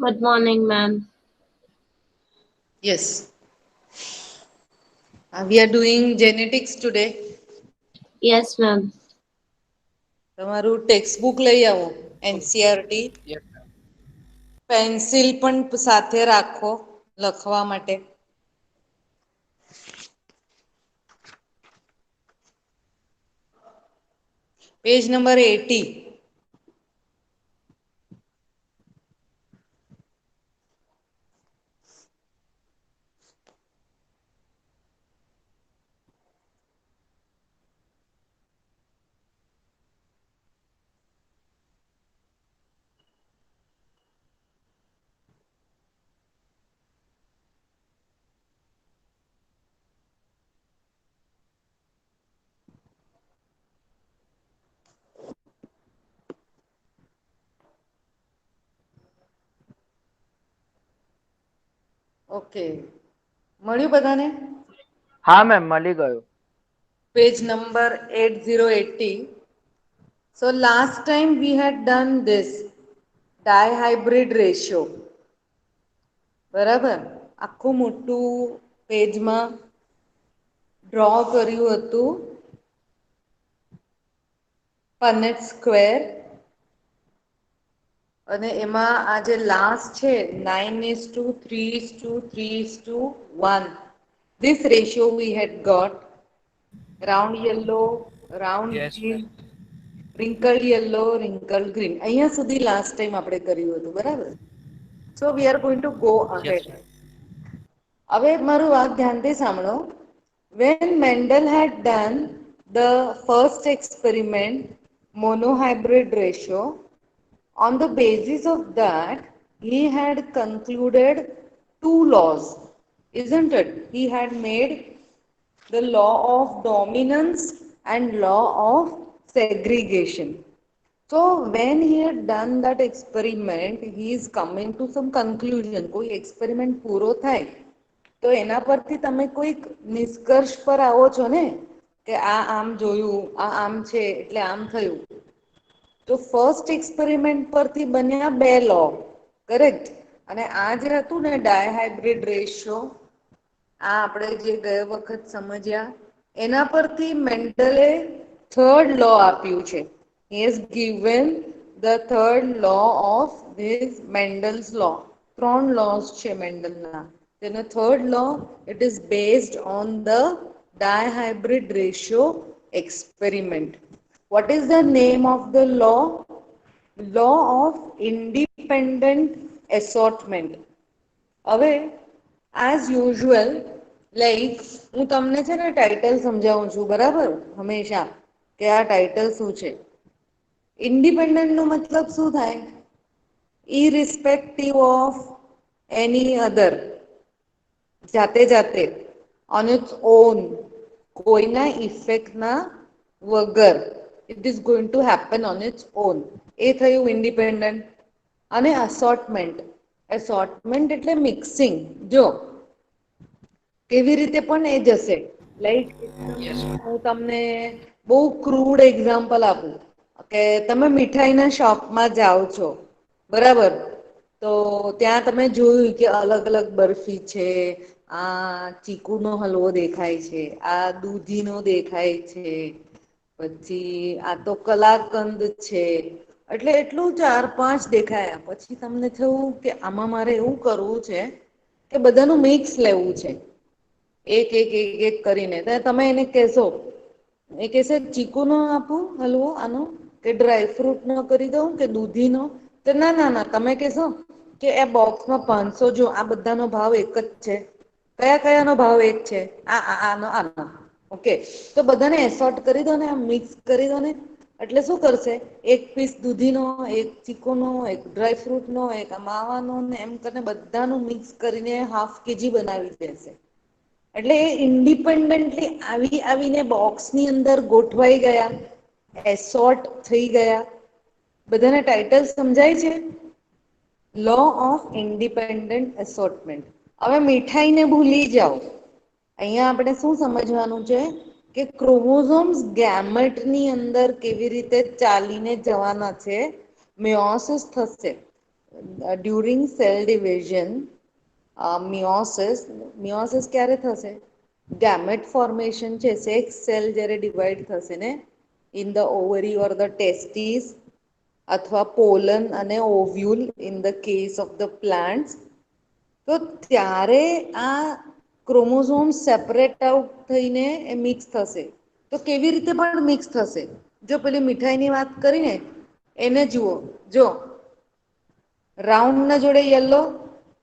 Good morning, ma'am. Yes, we are doing genetics today. Yes, ma'am. તમારું text book લઈ આવો NCERT pencil પણ સાથે રાખો લખવા માટે. Page number 80. ઓકે, મળ્યું બધાને? હા મેમ મળી ગયું. Page number 8080. So last time we had done this dihybrid ratio. બરાબર, આખું મોટું પેજમાં ડ્રો કર્યું હતું પનેટ સ્ક્વેર, અને એમાં આ જે લાસ્ટ છે 9:3:3:1, this ratio we had got round yellow, round yes green, ma'am. wrinkled yellow, wrinkled green. અહીંયા સુધી લાસ્ટ ટાઈમ આપણે કર્યું હતું, બરાબર? So we are going to go yes ahead. Ma'am. હવે મારું વાત ધ્યાનથી સાંભળો. When Mendel had done the first experiment, monohybrid ratio, on the basis of that, he had concluded two laws, isn't it? He had made the law of dominance and law of segregation. So when he had done that experiment, he is coming to some conclusion. કોઈ experiment પૂરો થાય તો એના પરથી તમે કોઈક નિષ્કર્ષ પર આવો છો ને કે આ આમ જોયું, આ આમ છે એટલે આમ થયું. તો ફર્સ્ટ એક્સપેરિમેન્ટ પરથી બન્યા બે લો, કરેક્ટ? અને આ જે હતું ને ડાયહાઇબ્રિડ રેશિયો, આ આપણે જે ગયા વખત સમજ્યા એના પરથી મેન્ડલે થર્ડ લો આપ્યું છે. He has given the third law of this Mendel's law. ત્રણ લોસ છે મેન્ડલના. તેનો third law, it is based on the dihybrid ratio experiment. What is the name of the law? Law of independent assortment. હવે as usual, like હું તમને છે ને title સમજાવું છું, બરાબર? હંમેશા કે આ ટાઇટલ શું છે. ઇન્ડિપેન્ડન્ટ નો મતલબ શું થાય? ઇરિસ્પેક્ટિવ ઓફ એની અધર, જાતે જાતે, ઓન ઇટ્સ ઓન, કોઈના ઇફેક્ટના વગર, it is going to happen on its own. એ થયું ઇન્ડિપેન્ડન્ટ. અને અસોર્ટમેન્ટ, અસોર્ટમેન્ટ એટલે મિક્સિંગ. જો કેવી રીતે પણ એ જશે, લાઈક એકદમ યસ મેમ. હું તમને બહુ ક્રૂડ એક્ઝામ્પલ આપું કે તમે મીઠાઈના શોપમાં જાઓ છો, બરાબર? તો ત્યાં તમે જોયું કે અલગ અલગ બરફી છે, આ ચીકુનો હલવો દેખાય છે, આ દૂધીનો દેખાય છે, પછી આ તો કલાકંદ છે, એટલે એટલું ચાર પાંચ દેખાયા. પછી તમને થયું કે આમાં મારે એવું કરવું છે કે બધાનું મિક્સ લેવું છે, એક એક એક એક કરીને. તમે એને કહેશો, એ કહેશે ચીકુ નો આપું હલવો આનો, કે ડ્રાયફ્રૂટ નો કરી દઉં, કે દૂધી નો? તો ના ના ના, તમે કહેશો કે એ બોક્સમાં 500, જો આ બધાનો ભાવ એક જ છે. કયા કયાનો ભાવ એક છે? આનો આનો. ઓકે, તો બધાને એસોર્ટ કરી દો ને, આમ મિક્સ કરી દો ને. એટલે શું કરશે? એક પીસ દૂધીનો, એક ચીકુનો, એક ડ્રાયફ્રૂટનો, એક માવાનો, ને એમ કરીને બધાનું મિક્સ કરીને હાફ કેજી બનાવી દેશે. એટલે એ ઇન્ડિપેન્ડન્ટલી આવી આવીને બોક્સની અંદર ગોઠવાઈ ગયા, એસોર્ટ થઈ ગયા. બધાને ટાઇટલ સમજાય છે? Law of independent assortment. હવે મીઠાઈને ભૂલી જાઓ. અહીંયા આપણે શું સમજવાનું છે કે ક્રોમોઝોમ્સ ગેમેટની અંદર કેવી રીતે ચાલીને જવાના છે, મેયોસિસ થશે. ડ્યુરિંગ સેલ ડિવિઝન મિયોસિસ ક્યારે થશે? ગેમેટ ફોર્મેશન છે, સેક્સ સેલ જ્યારે ડિવાઈડ થશે ને in the ovary or the testis અથવા પોલન અને ovule in the case of the plants, તો ત્યારે આ ક્રોમોઝોમ સેપરેટ આઉટ થઈને એ મિક્સ થશે. તો કેવી રીતે પણ મિક્સ થશે? જો પેલી મીઠાઈની વાત કરીને એને જુઓ, જો રાઉન્ડ ના જોડે યલો,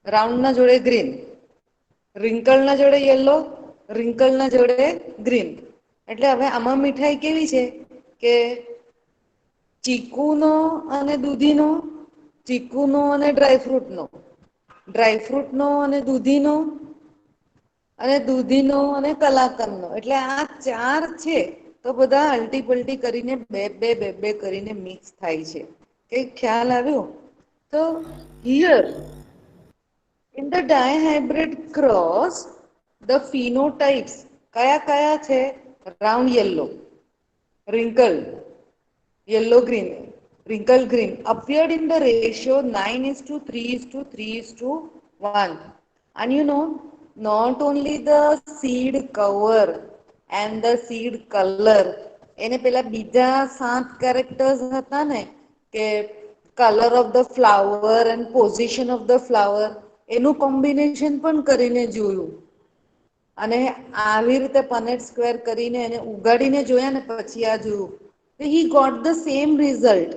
રાઉન્ડ ના જોડે ગ્રીન, રિંકલ ના જોડે યલો, રિંકલ ના જોડે ગ્રીન. એટલે હવે આમાં મીઠાઈ કેવી છે કે ચીકુનો અને દૂધીનો, ચીકુનો અને ડ્રાયફ્રૂટનો, ડ્રાયફ્રૂટનો અને દૂધીનો, અને દૂધીનો અને કલાકંદનો. એટલે આ ચાર છે તો બધા અલ્ટી પલ્ટી કરીને બે બે બે બે કરીને મિક્સ થાય છે. કઈક ખ્યાલ આવ્યો? તો here in the dihybrid cross the phenotypes કયા કયા છે? Round yellow, wrinkle yellow green, wrinkle green appeared in the ratio 9:3:3:1. And you know, not only the seed cover and the seed color, એને પેલા બીજા 7 કેરેક્ટર્સ હતા ને કે colour of the flower and position of the flower, એનું combination પણ કરીને જોયું. અને આવી રીતે પનેટ સ્ક્વેર કરીને એને ઉગાડીને જોયા ને પછી આ જોયું. He got the same result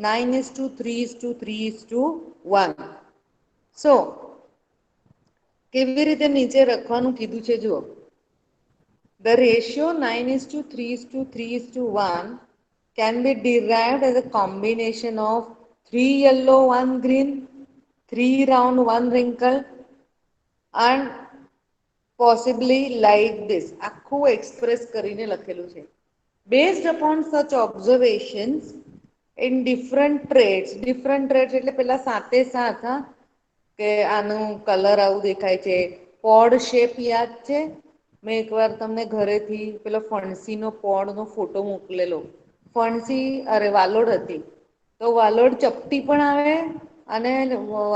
9:3:3:1. So કેવી રીતે નીચે રખવાનું કીધું છે જુઓ. The ratio 9:3:3:1 can be derived as a combination of 3 yellow, 1 green, 3 round, 1 wrinkle, and possibly like this. આખું એક્સપ્રેસ કરીને લખેલું છે. Based upon such observations in different traits એટલે પેલા 7 હા, કે આનું કલર આવું દેખાય છે. પોડ શેપ યાદ છે? મેં એકવાર તમને ઘરેથી પેલો ફણસીનો પોડનો ફોટો મોકલેલો. ફણસી અરે વાલોડ હતી, તો વાલોડ ચપટી પણ આવે અને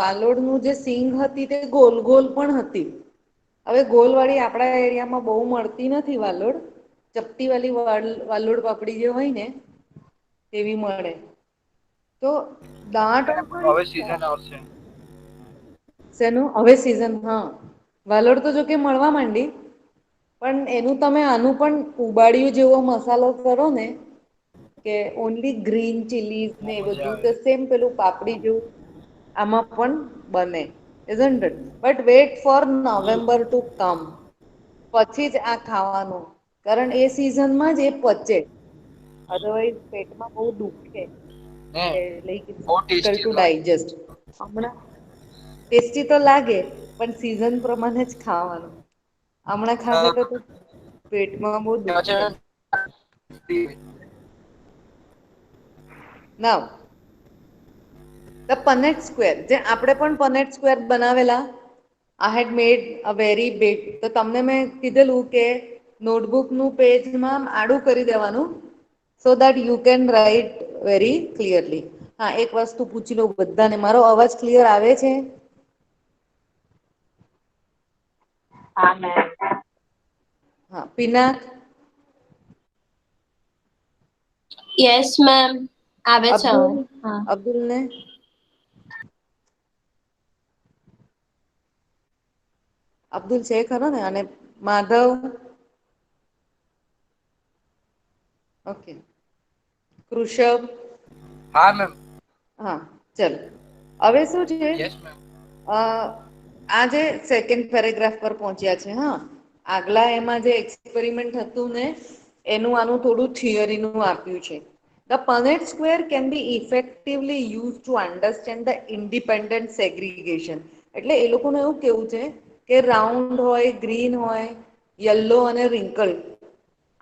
વાલોડનું જે સિંગ હતી તે ગોલ ગોલ પણ હતી. હવે ગોલવાળી આપણા એરિયામાં બહુ મળતી નથી વાલોડ, ચપટી વાળી વાલોડ પાપડી જે હોય ને તેવી મળે. તો દાંટ હવે સીઝન આવશે. શેનું? હવે સીઝન, હા. વાલોડ તો જો કે મળવા માંડી, પણ એનું તમે આનું પણ ઉબાડિયું જેવો મસાલો કરો ને કે ઓનલી ગ્રીન ચીલીઝ ને બહુ એ મજા બધું, આવે. તો સેમ પેલું પાપડી જેવું આમાં પણ બને. isn't it? But wait for November to come. પછી જ આ ખાવાનું, કારણ એ સિઝનમાં જ એ પચે, અધરવાઇઝ પેટમાં બહુ દુખે. ને લાઈક ઇટ્સ બહુ ડિફિકલ્ટ ટેસ્ટી ટુ લાગે. ડાયજેસ્ટ. હમણાં ટેસ્ટી તો લાગે પણ સિઝન પ્રમાણે જ ખાવાનું. હમણાં ખાશે તો પેટમાં બહુ દુખશે. નાવ ધ પનેટ સ્ક્વેર, જે આપણે પણ પનેટ સ્ક્વેર બનાવેલા, આઈ હેડ મેડ અ વેરી બિગ. તો તમને મેં કીધેલું કે નોટબુકનું પેજમાં આડું કરી દેવાનું so that you can right very clearly. હા, એક વસ્તુ પૂછી લઉં બધાને, મારો અવાજ ક્લિયર આવે છે? હા મેમ. હા, પિનાક, યસ મેમ. આવે છે અબ્દુલ, હવે. હા. અબ્દુલ ને અબ્દુલ છે ખરો ને? અને માધવ? ઓકે. કૃષભ? હા મેમ. હા, ચલો. હવે શું છે? Yes ma'am. આજે સેકન્ડ પેરેગ્રાફ પર પહોંચ્યા છે. હા, આગલા એમાં જે એક્સપેરિમેન્ટ હતું ને એનું આનું થોડું થિયરીનું આપ્યું છે. The Punnett square can be effectively use to understand the independent segregation. એટલે એ લોકોનું એવું કેવું છે કે રાઉન્ડ હોય, ગ્રીન હોય, યલો અને રિંકલ,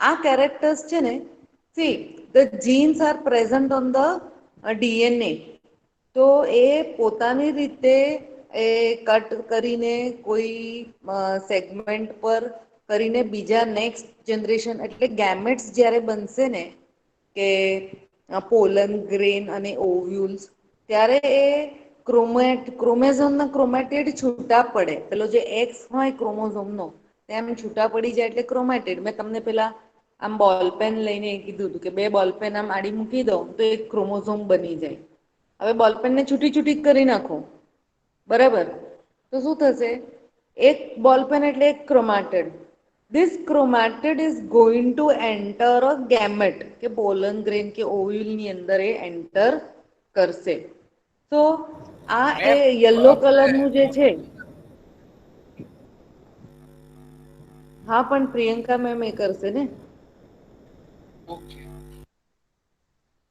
આ કેરેક્ટર્સ છે ને, see the jeans are present on the DNA. તો એ પોતાની રીતે એ કટ કરીને કોઈ સેગમેન્ટ પર કરીને બીજા નેક્સ્ટ જનરેશન એટલે ગેમેટ્સ જ્યારે બનશે ને કે પોલન ગ્રેન અને ઓવ્યુલ્સ, ત્યારે એ ક્રોમેઝોમના ક્રોમેટિડ છૂટા પડે, પેલો જે એક્સ હોય ક્રોમોઝોમનો તેમ છૂટા પડી જાય એટલે ક્રોમેટિડ. મેં તમને પેલા આમ બોલપેન લઈને કીધું હતું કે બે બોલપેન આમ આડી મૂકી દો તો એક ક્રોમોઝોમ બની જાય. હવે બોલપેનને છૂટી છૂટી કરી નાખો, બરાબર, તો શું થશે? એક બોલપેન એટલે એક chromatid. This chromatid is going to enter a gamete કે પોલન ગ્રેન કે ઓવ્યુલ ની અંદર એ એન્ટર કરશે. તો આ એ મેમ યલો કલરનું જે છે, હા પણ પ્રિયંકા મેમ એ કરશે ને, ઓકે.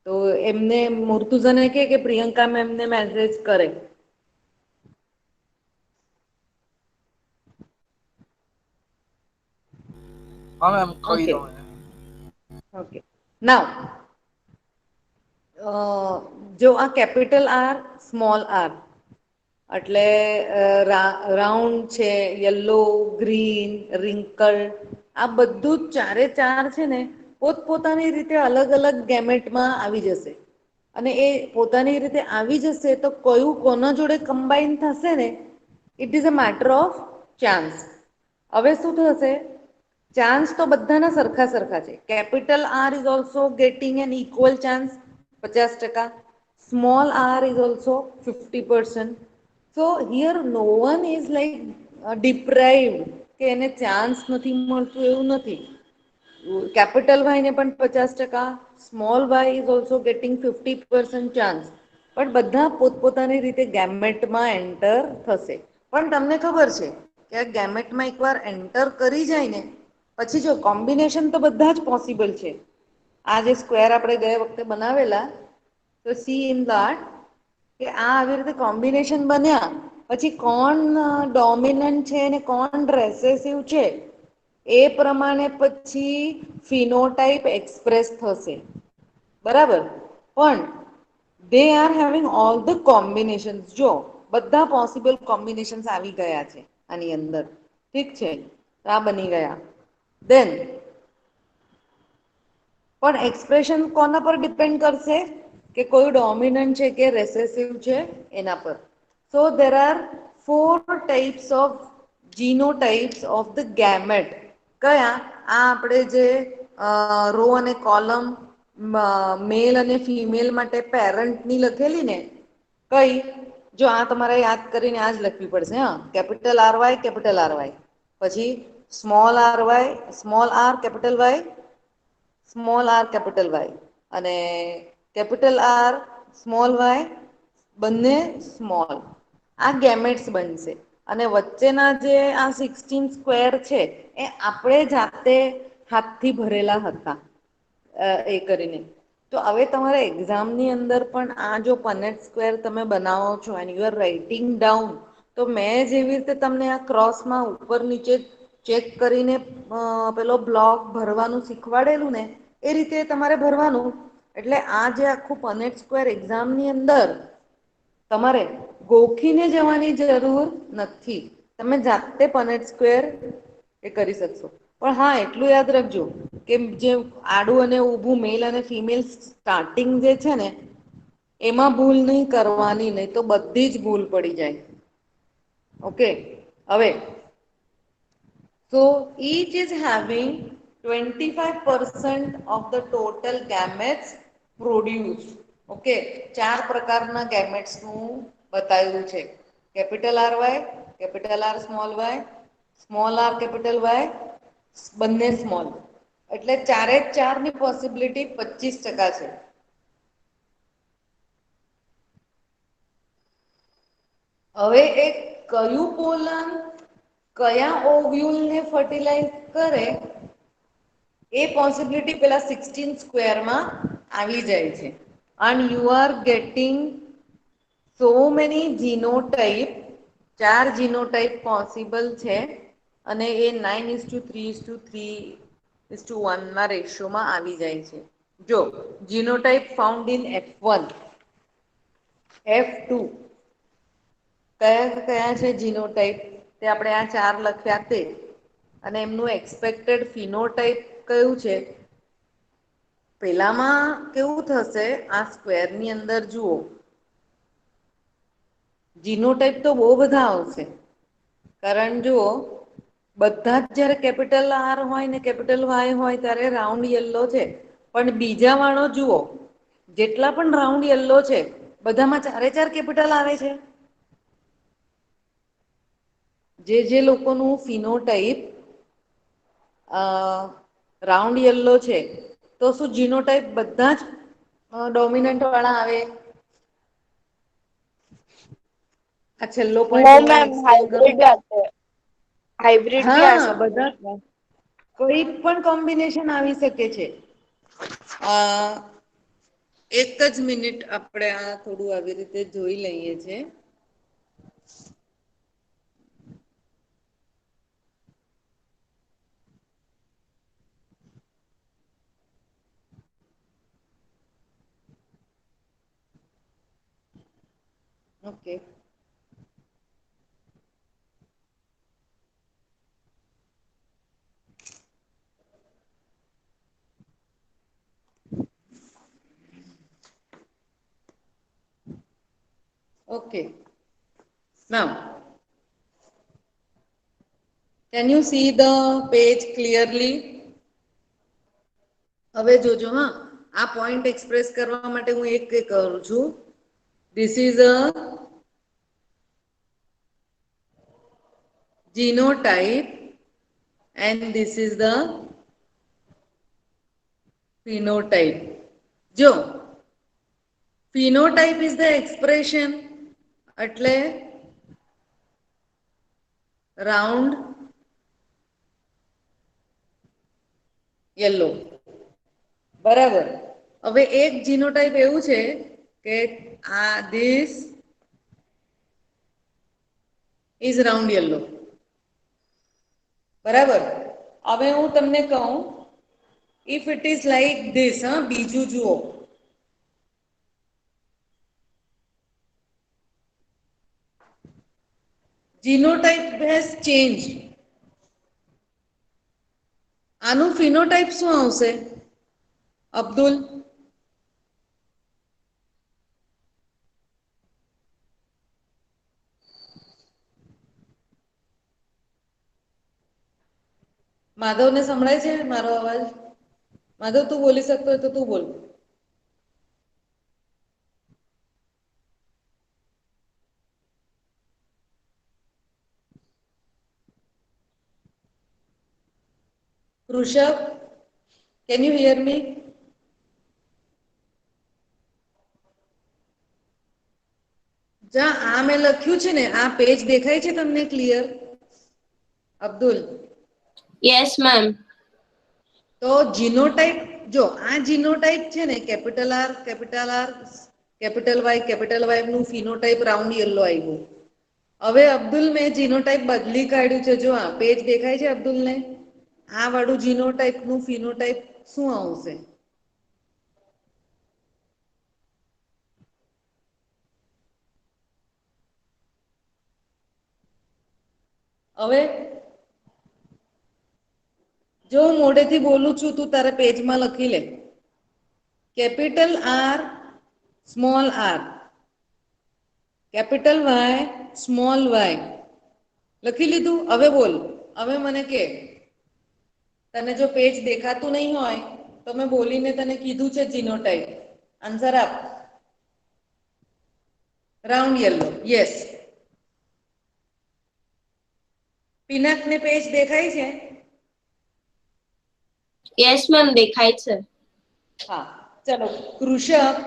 તો એમને મુર્તુઝાને કે પ્રિયંકા મેમને મેસેજ કરે. હા મેમ કહી ઓકે દો. ઓકે નાવ જો આ કેપિટલ આર સ્મોલ આર એટલે રાઉન્ડ છે, યલો, ગ્રીન, રિંકલ, આ બધું જ ચારે ચાર છે ને પોતપોતાની રીતે અલગ અલગ ગેમેટમાં આવી જશે. અને એ પોતાની રીતે આવી જશે તો કયું કોના જોડે કમ્બાઈન થશે ને, it is a matter of chance. હવે શું થશે? ચાન્સ તો બધાના સરખા સરખા છે. Capital R is also getting an equal chance 50%. Small R is also 50%. So here no one is like deprived કે એને ચાન્સ નથી મળતું એવું નથી. કેપિટલ વાય ને પણ 50%, small Y is also getting 50% chance. પણ બધા પોતપોતાની રીતે ગેમેટમાં એન્ટર થશે. પણ તમને ખબર છે કે આ ગેમેટમાં એકવાર એન્ટર કરી જાય ને પછી જો કોમ્બિનેશન તો બધા જ પોસિબલ છે. આ જે સ્ક્વેર આપણે ગયા વખતે બનાવેલા, તો સી ઇન that કે આ આવી રીતે કોમ્બિનેશન બન્યા પછી કોણ ડોમિનન્ટ છે ને કોણ રેસેસિવ છે એ પ્રમાણે પછી ફિનોટાઈપ એક્સપ્રેસ થશે. બરાબર, પણ they are having all the combination. જો બધા પોસિબલ કોમ્બિનેશન આવી ગયા છે આની અંદર, ઠીક છે, આ બની ગયા. દેન પણ એક્સપ્રેશન કોના પર ડિપેન્ડ કરશે કે કોઈ ડોમિનન્ટ છે કે રેસેસિવ છે એના પર. So there are 4 types of genotypes of the gamete. કયા? આ આપણે જે રો અને કોલમ મેલ અને ફિમેલ માટે પેરન્ટની લખેલી ને, કઈ? જો આ તમારે યાદ કરીને આ જ લખવી પડશે. હા, capital R Y, capital R Y, પછી small R Y, small R, capital Y, small R, capital Y, અને કેપિટલ આર, સ્મોલ વાય, બંને સ્મોલ. આ ગેમેટ્સ બનશે. અને વચ્ચેના જે આ 16 સ્ક્વેર છે એ આપણે જાતે હાથથી ભરેલા હતા એ કરીને. તો હવે તમારે એક્ઝામની અંદર પણ આ જો પનેટ સ્ક્વેર તમે બનાવો છો and you are writing down, તો મેં જેવી રીતે તમને આ ક્રોસમાં ઉપર નીચે ચેક કરીને પેલો બ્લોક ભરવાનું શીખવાડેલું ને એ રીતે તમારે ભરવાનું. એટલે આ જે આખું પનેટ સ્ક્વેર એક્ઝામની અંદર તમારે ગોખીને જવાની જરૂર નથી. તમે જાતે પનેટ સ્ક્વેર એ કરી શકશો. પણ હા, એટલું યાદ રાખજો કે જે આડું અને ઊભું મેલ અને ફિમેલ સ્ટાર્ટિંગ જે છે ને એમાં ભૂલ નહીં કરવાની, નહીં તો બધી જ ભૂલ પડી જાય. ઓકે, હવે so each is having 25% of the total gametes produced. Okay, ચાર પ્રકારના ગેમેટ્સ નું બતાવ્યું છે. Capital R Y, capital R small Y, small R capital Y, બંને સ્મોલ. એટલે ચારે ચારની પોસિબિલિટી 25% છે. હવે એક કયું પોલન કયા ઓવ્યુલને ફર્ટિલાઈઝ કરે એ પોસિબિલિટી પેલા 16 સ્ક્વેરમાં આવી જાય છે. and you are getting so many genotype, ચાર જીનોટાઈપ પોસિબલ છે અને એ 9:3:3:1 ના રેશિયોમાં આવી જાય છે. જો genotype found in F1, F2, કયા કયા છે જીનોટાઈપ તે આપણે આ ચાર લખ્યા તે, અને એમનું એક્સપેક્ટેડ ફિનોટાઈપ કયું છે. પેલામાં કેવું થશે, આ સ્ક્વેરની અંદર જુઓ જીનોટાઈપ તો બહુ બધા આવશે, કારણ જુઓ બધા જ જ્યારે કેપિટલ આર હોય ને કેપિટલ વાય હોય ત્યારે રાઉન્ડ યલો છે, પણ બીજા વાળો જુઓ જેટલા પણ રાઉન્ડ યલો છે બધામાં 4 કેપિટલ આવે છે. જે લોકોનું ફિનોટાઈપ રાઉન્ડ યલો છે તો શું જીનોટાઈપ બધા જ ડોમિનન્ટ વાળા આવે? આ છેલ્લો પોઈન્ટ नो હું मैम, એક્સપ્લેન કરું. हाइब्रिड भी आते हैं, हाइब्रिड भी आ હા, सकते બધા हैं। કોઈ પણ કોમ્બિનેશન આવી શકે છે. એક જ મિનિટ આપણે આ થોડું આવી રીતે જોઈ લઈએ છે. Okay. Okay. Now, can you see the page clearly? હવે જોજો હા, આ પોઈન્ટ એક્સપ્રેસ કરવા માટે હું એક કરું છું. This is a genotype and this is the phenotype. જો phenotype is the expression, એટલે રાઉન્ડ યલો, બરાબર. હવે એક જીનોટાઈપ એવું છે કે આ ધીસ ઇઝ રાઉન્ડ યલો, બરાબર. હવે હું તમને કહું, if it is like this, હા, બીજું જુઓ, જીનોટાઈપ હેઝ ચેન્જ, આનું ફિનોટાઈપ શું આવશે અબ્દુલ? માધવને સંભળાય છે મારો અવાજ? માધવ, તું બોલી શકતો હોય તો તું બોલ. ઋષભ, કેન યુ હિયર મી? જા આ મેં લખ્યું છે ને, આ પેજ દેખાય છે તમને ક્લિયર અબ્દુલ? Yes, ma'am. તો જીનોટાઈપ, જો આ જીનોટાઈપ છે ને, કેપિટલ આર કેપિટલ વાય નું ફિનોટાઈપ રાઉન્ડ યલો આવ્યું. હવે અબ્દુલ, મેં જીનોટાઈપ બદલી કાઢ્યું છે, જો આ પેજ દેખાય છે અબ્દુલ ને? આ વાળું જીનોટાઈપ નું ફિનોટાઈપ શું આવશે? હવે જો હું મોઢેથી બોલું છું, તું તારા પેજમાં લખી લે. Capital R, small R, capital Y, small Y. લખી લીધું? હવે બોલ, હવે મને કે. તને જો પેજ દેખાતું નહીં હોય તો મેં બોલીને તને કીધું છે જીનોટાઈપ. આન્સર આપ. Round yellow, yes. પિનાકને પેજ દેખાય છે? Yes, ma'am. દેખાય છે. હા, ચલો. કૃષક,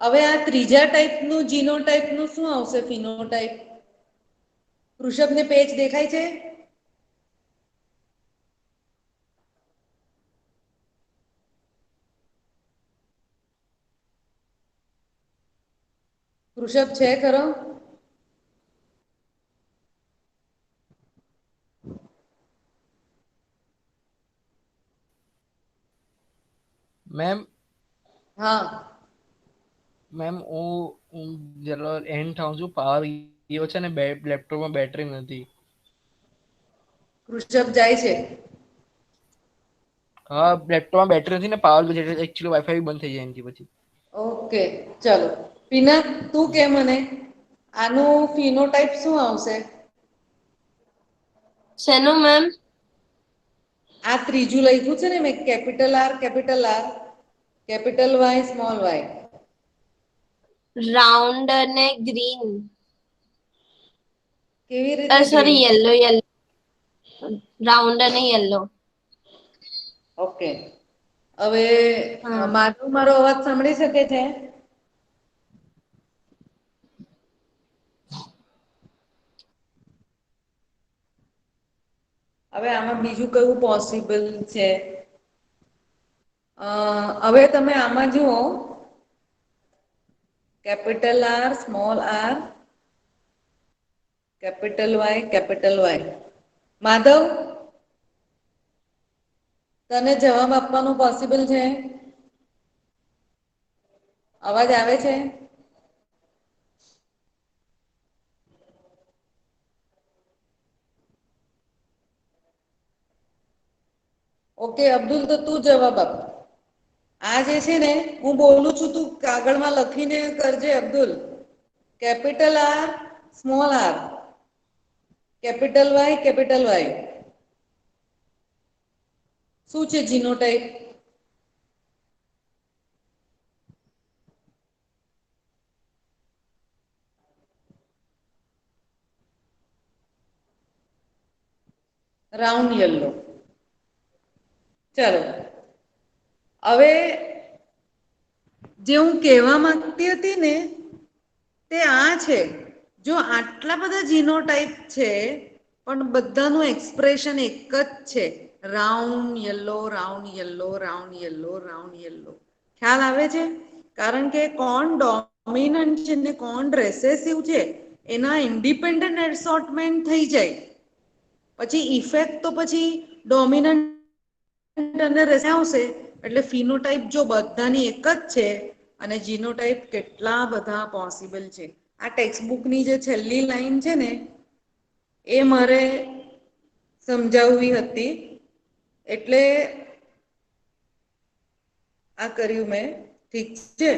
હવે આ ત્રીજા ટાઈપનું જીનોટાઈપનું શું આવશે ફિનોટાઈપ? કૃષકને પેજ દેખાય છે? કૃષક છે ખરો? મેમ, હા. મેમ હું જરા એન્ડ થાઉં છું, પાવર ગયો છે ને, લેપટોપમાં બેટરી નથી. કૃષક જાય છે? હા લેપટોપમાં બેટરી નથી ને પાવર બી એટલે એકચ્યુઅલી વાઈફાઈ બંધ થઈ જાય એનાથી પછી. ઓકે ચલો પિનાક તું કે મને આનું ફિનોટાઈપ શું આવશે? શેનું મેમ? આ ત્રીજું લખ્યું છે ને મેં capital R capital Y small Y. Round અને ગ્રીન. કેવી રીતે ગ્રીન? સોરી યલો રાઉન્ડ અને યલો. ઓકે હવે હા મારો અવાજ સાંભળી શકે છે? હવે આમાં બીજું કયું પોસિબલ છે? હવે તમે આમાં જુઓ capital R small R capital Y Madhav તને જવાબ આપવાનું પોસિબલ છે? અવાજ આવે છે? ઓકે અબ્દુલ તો તું જવાબ આપ. આ જે છે ને હું બોલું છું તું કાગળમાં લખીને કરજે Abdul. Capital R small R capital Y શું છે જીનોટાઈપ? Round yellow. ચલો હવે જે હું કહેવા માંગતી હતી ને તે આ છે જો આટલા બધા જીનોટાઈપ છે પણ બધાનું એક્સપ્રેશન એક જ છે round yellow round yellow round yellow round yellow. ખ્યાલ આવે છે કારણ કે કોણ ડોમિનન્ટ છે ને કોણ રેસેસિવ છે એના ઇન્ડિપેન્ડન્ટ એસોર્ટમેન્ટ થઈ જાય. પછી ઇફેક્ટ તો પછી ડોમિનન્ટ આવશે એટલે ફિનોટાઈપ જો બધાની એક જ છે અને જીનોટાઈપ કેટલા બધા પોસિબલ છે. આ ટેક્સ્ટબુકની જે છેલ્લી લાઈન છે ને એ મારે સમજાવવી હતી એટલે આ કર્યું મેં ઠીક છે.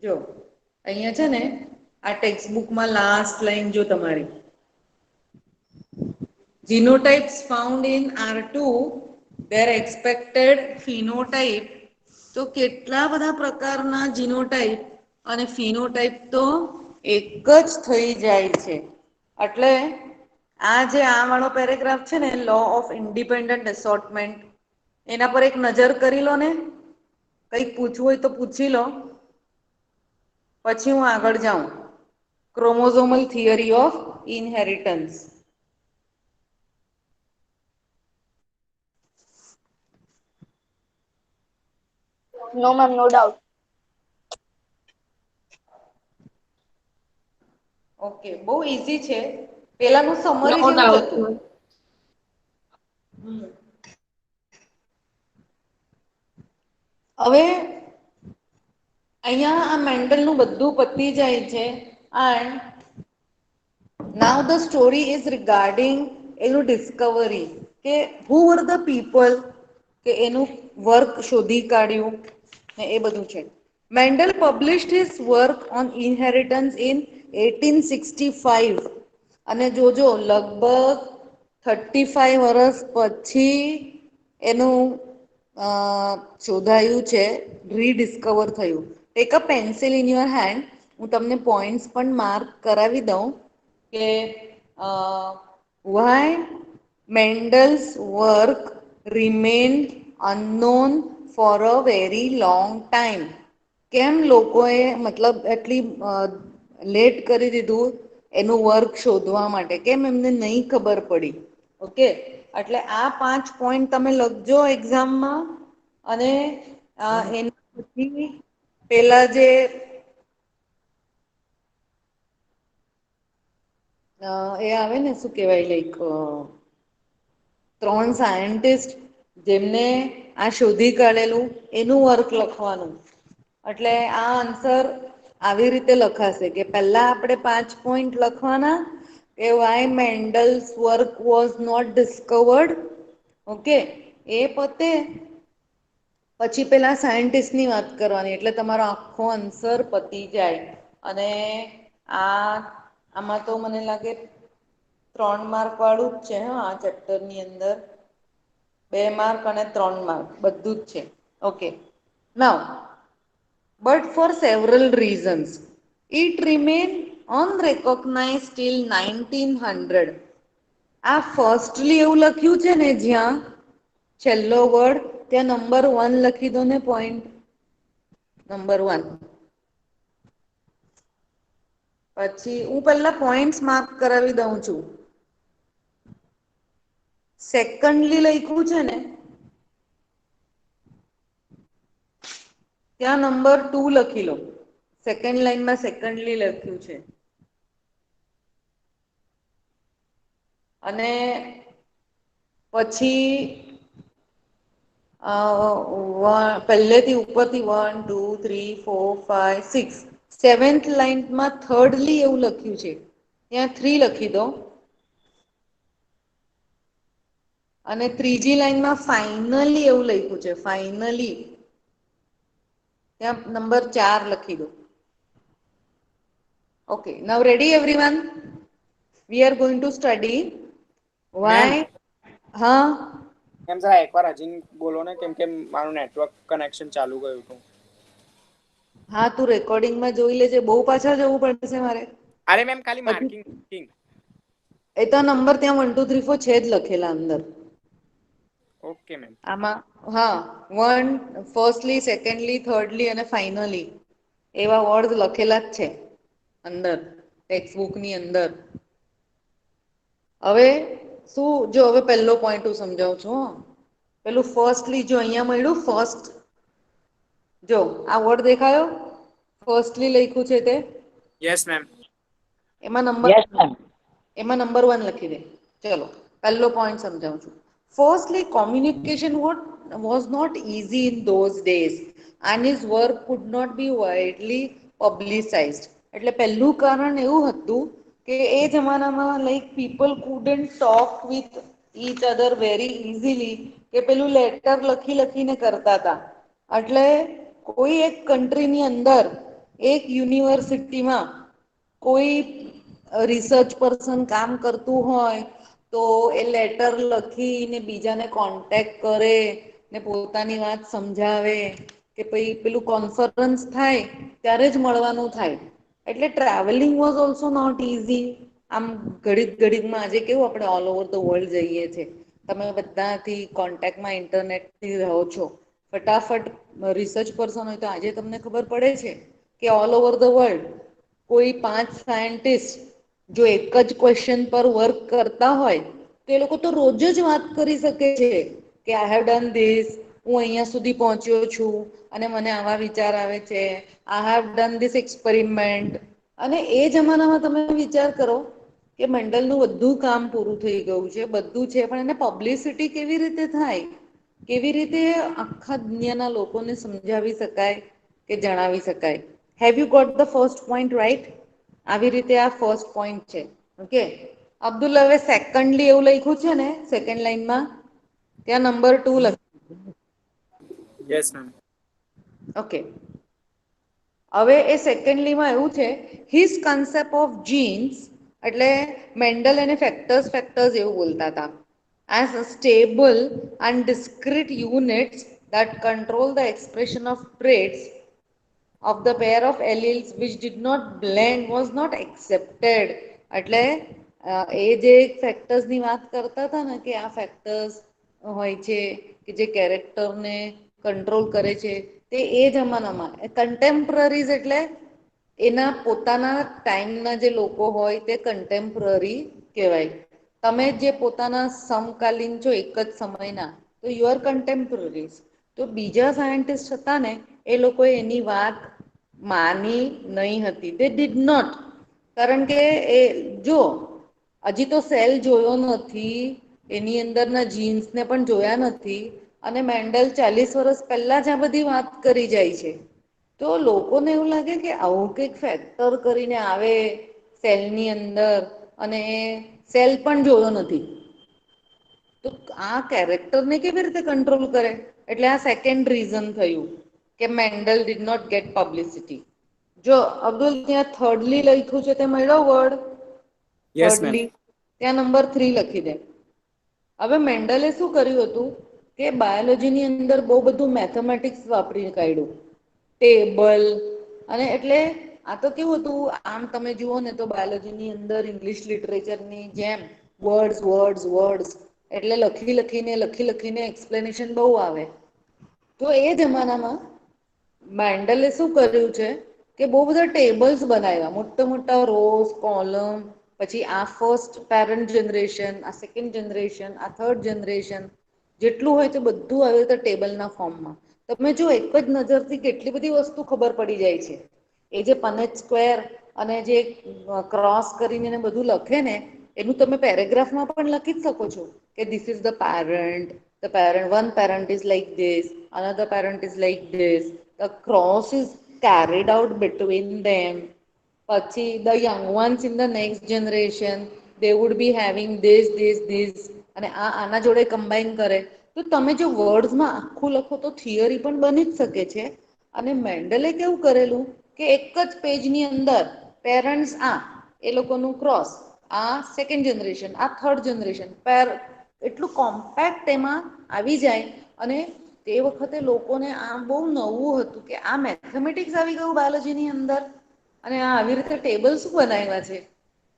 જો અહીંયા છે ને આ ટેક્સ્ટબુકમાં લાસ્ટ લાઈન જો તમારી genotypes found in R2 their expected phenotype તો કેટલા બધા પ્રકારના જીનોટાઈપ અને ફિનોટાઈપ તો એક જ થઈ જાય છે એટલે આ જે આ વાળો પેરેગ્રાફ છે ને લો ઓફ ઇન્ડિપેન્ડન્ટ અસોર્ટમેન્ટ એના પર એક નજર કરી લો ને કંઈક પૂછવું હોય તો પૂછી લો પછી હું આગળ જાઉં chromosomal theory of inheritance. No, ma'am, no doubt. Okay બહુ ઈઝી છે પેલાનું નો સમરી જેવું જ ડાઉટ હતું. મેમ. હવે અહીંયા આ મેન્ટલનું બધું પતી જાય છે and now the story is regarding એનું ડિસ્કવરી કે હુ આર ધ પીપલ કે એનું વર્ક શોધી કાઢ્યું ને એ બધું છે. Mendel published his work on inheritance in 1865 અને જોજો લગભગ 35 વર્ષ પછી એનું શોધાયું છે રીડિસ્કવર થયું. Take a pencil in your hand હું તમને પોઈન્ટ્સ પણ માર્ક કરાવી દઉં કે why Mendel's work remained unknown for a very long time. કેમ લોકોએ મતલબ એટલી લેટ કરી દીધું એનું વર્ક શોધવા માટે કેમ એમને નહી ખબર પડી. ઓકે એટલે આ 5 પોઈન્ટ તમે લખજો એક્ઝામમાં અને એના પછી પેલા જે એ આવે ને શું કેવાય લાઈક 3 સાયન્ટિસ્ટ જેમને આ શોધી કાઢેલું એનું વર્ક લખવાનું એટલે આ આન્સર આવી રીતે લખાશે કે પહેલા આપણે 5 પોઈન્ટ લખવાના કે why Mendel's work was not discovered. Okay, એ પતે પછી પેલા સાયન્ટિસ્ટની વાત કરવાની, એટલે તમારો આખો આન્સર પતી જાય. અને આમાં તો મને લાગે 3 માર્ક વાળું જ છે હા આ ચેપ્ટરની અંદર. 2 માર્ક અને 3 માર્ક બધું જ છે. Okay, now but for several reasons it remained unrecognized till 1900. આ ફર્સ્ટલી એવું લખ્યું છે ને જ્યાં છેલ્લો વર્ડ ત્યાં નંબર 1 લખી દો ને, પોઈન્ટ નંબર 1. પછી હું પહેલા પોઈન્ટ્સ માર્ક કરાવી દઉં છું. સેકન્ડલી લખ્યું છે ને ત્યાં નંબર 2 લખી લો. સેકન્ડ લાઈનમાં સેકન્ડલી લખ્યું છે. અને પછી પહેલેથી ઉપરથી 1 2 3 4 5 6 સેવન્થ લાઈનમાં થર્ડલી એવું લખ્યું છે, ત્યાં 3 લખી દો. અને ત્રીજી લાઈનમાં ફાઈનલી એવું લખ્યું છે, ફાઈનલી ત્યાં નંબર 4 લખી દો. Okay, now ready everyone? We are going to study ma'am Y. હા મેમ જરા એકવાર હજી બોલો ને, કેમ કે મારું નેટવર્ક કનેક્શન ચાલુ ગયું હતું. હા, તું રેકોર્ડિંગમાં જોઈ લેજે. બહુ પાછળ જવું પડશે મારે? અરે મેમ ખાલી પછી માર્કિંગ. એ તો નંબર ત્યાં 1 2 3 4 છે જ લખેલા અંદર. Okay ma'am. આમાં હા, 1 ફર્સ્ટલી, સેકન્ડલી, થર્ડલી અને ફાઈનલી એવા વર્ડ લખેલા જ છે અંદર ટેક્સ્ટબુકની અંદર. હવે શું, જો હવે પહેલો પોઈન્ટ હું સમજાવું છું. પેલું ફર્સ્ટલી જો અહીંયા મળ્યું ફર્સ્ટ, જો આ વર્ડ દેખાયો ફર્સ્ટલી લખ્યું છે તે? Yes ma'am. એમાં નંબર એમાં નંબર 1 લખી દે. ચલો પહેલો પોઈન્ટ સમજાવું છું. Firstly, communication was not easy in those days and his work could not be widely publicized. એટલે પહેલું કારણ એવું હતું કે એ જમાનામાં like people couldn't talk with each other very easily, કે પેલું લેટર લખી લખીને કરતા હતા. એટલે કોઈ એક કન્ટ્રીની અંદર એક યુનિવર્સિટીમાં કોઈ રિસર્ચ પર્સન કામ કરતું હોય તો એ લેટર લખીને બીજાને કોન્ટેક્ટ કરે ને પોતાની વાત સમજાવે કે પઈ પેલું કોન્ફરન્સ થાય ત્યારે જ મળવાનું થાય. એટલે travelling was also not easy. આમ ઘડીક ઘડીકમાં આજે કેવું આપણે ઓલ ઓવર ધ વર્લ્ડ જઈએ છીએ. તમે બધાથી કોન્ટેક્ટમાં ઇન્ટરનેટથી રહો છો. ફટાફટ રિસર્ચ પર્સન હોય તો આજે તમને ખબર પડે છે કે ઓલ ઓવર ધ વર્લ્ડ કોઈ 5 સાયન્ટિસ્ટ જો એક જ ક્વેશ્ચન પર વર્ક કરતા હોય તો એ લોકો તો રોજ જ વાત કરી શકે છે કે આઈ હેવ ડન ધીસ, હું અહીંયા સુધી પહોંચ્યો છું અને મને આવા વિચાર આવે છે, I have done this experiment. અને એ જમાનામાં તમે વિચાર કરો કે મેન્ડલનું બધું કામ પૂરું થઈ ગયું છે, બધું છે, પણ એને પબ્લિસિટી કેવી રીતે થાય? કેવી રીતે આખા દુનિયાના લોકોને સમજાવી શકાય કે જણાવી શકાય? Have you got the first point right? આવી રીતે આ ફર્સ્ટ પોઈન્ટ છે. ઓકે, અબ્દુલ, હવે સેકન્ડલી એવું લખ્યું છે ને સેકન્ડ લાઈનમાં ત્યાં નંબર 2 લખ. Yes ma'am. ઓકે, હવે એ સેકન્ડલીમાં એવું છે, હિઝ કન્સેપ્ટ ઓફ જીન્સ, એટલે મેન્ડલ એને ફેક્ટર્સ ફેક્ટર્સ એવું બોલતા હતા. As a stable and discrete units that control the expression of traits of the pair of alleles which did not blend was not accepted. એટલે એ જે ફેક્ટર્સની વાત કરતા હતા ને કે આ ફેક્ટર્સ હોય છે કે જે કેરેક્ટરને કંટ્રોલ કરે છે, તે એ જમાનામાં કન્ટેમ્પરરીઝ એટલે એના પોતાના ટાઈમના જે લોકો હોય તે કન્ટેમ્પરરી કહેવાય. તમે જે પોતાના સમકાલીન છો એક જ સમયના તો યુ આર કન્ટેમ્પરરીઝ. તો બીજા સાયન્ટિસ્ટ હતા ને એ લોકોએ એની વાત માની નહીં હતી. તે ડીડ નોટ, કારણ કે એ જો હજી તો સેલ જોયો નથી, એની અંદરના જીન્સને પણ જોયા નથી અને મેન્ડલ 40 વર્ષ પહેલા જ આ બધી વાત કરી જાય છે. તો લોકોને એવું લાગે કે આવું કંઈક ફેક્ટર કરીને આવે સેલની અંદર અને સેલ પણ જોયો નથી. તો આ કેરેક્ટરને કેવી રીતે કંટ્રોલ કરે? એટલે આ સેકન્ડ રીઝન થયું કે Mendel did not get publicity. જો અબ્દુલ ત્યાં થર્ડલી લખ્યું છે તે મળ્યો વર્ડ? Yes ma'am. થર્ડલી ત્યાં નંબર 3 લખી દે. હવે મેન્ડલે શું કર્યું હતું કે બાયોલોજીની અંદર બહુ બધું મેથેમેટિક્સ વાપરી કાઢ્યું, ટેબલ અને એટલે આ તો કેવું હતું, આમ તમે જુઓ ને તો બાયોલોજીની અંદર ઇંગ્લિશ લિટરેચરની જેમ વર્ડ્સ વર્ડ્સ વર્ડ્સ એટલે લખી લખીને એક્સપ્લેનેશન બહુ આવે. તો એ જમાનામાં મેન્ડલે શું કર્યું છે કે બહુ બધા ટેબલ્સ બનાવ્યા, મોટા મોટા રોઝ કોલમ, પછી આ ફર્સ્ટ પેરેન્ટ જનરેશન, આ સેકન્ડ જનરેશન, આ થર્ડ જનરેશન, જેટલું હોય છે બધું આવ્યું હતું ટેબલના ફોર્મમાં. તમે જો એક જ નજરથી કેટલી બધી વસ્તુ ખબર પડી જાય છે. એ જે પનેટ સ્ક્વેર અને જે ક્રોસ કરીને બધું લખે ને એનું તમે પેરેગ્રાફમાં પણ લખી જ શકો છો કે this is the parent, the parent, one parent is like this, another parent is like this, the cross is carried out between them, પછી the young ones in the next generation they would be having this અને આ આના જોડે combine કરે. તો તમે જો વર્ડ્સમાં આખું લખો તો થિયરી પણ બની જ શકે છે. અને મેન્ડલે કેવું કરેલું કે એક જ પેજની અંદર પેરેન્ટ્સ એ લોકોનું ક્રોસ, આ સેકન્ડ જનરેશન, આ થર્ડ જનરેશન, એટલું કોમ્પેક્ટ એમાં આવી જાય. અને તે વખતે લોકોને આ બહુ નવું હતું કે આ મેથેમેટિક્સ આવી ગયું બાયોલોજીની અંદર અને આ આવી રીતે ટેબલ શું બનાવ્યા છે.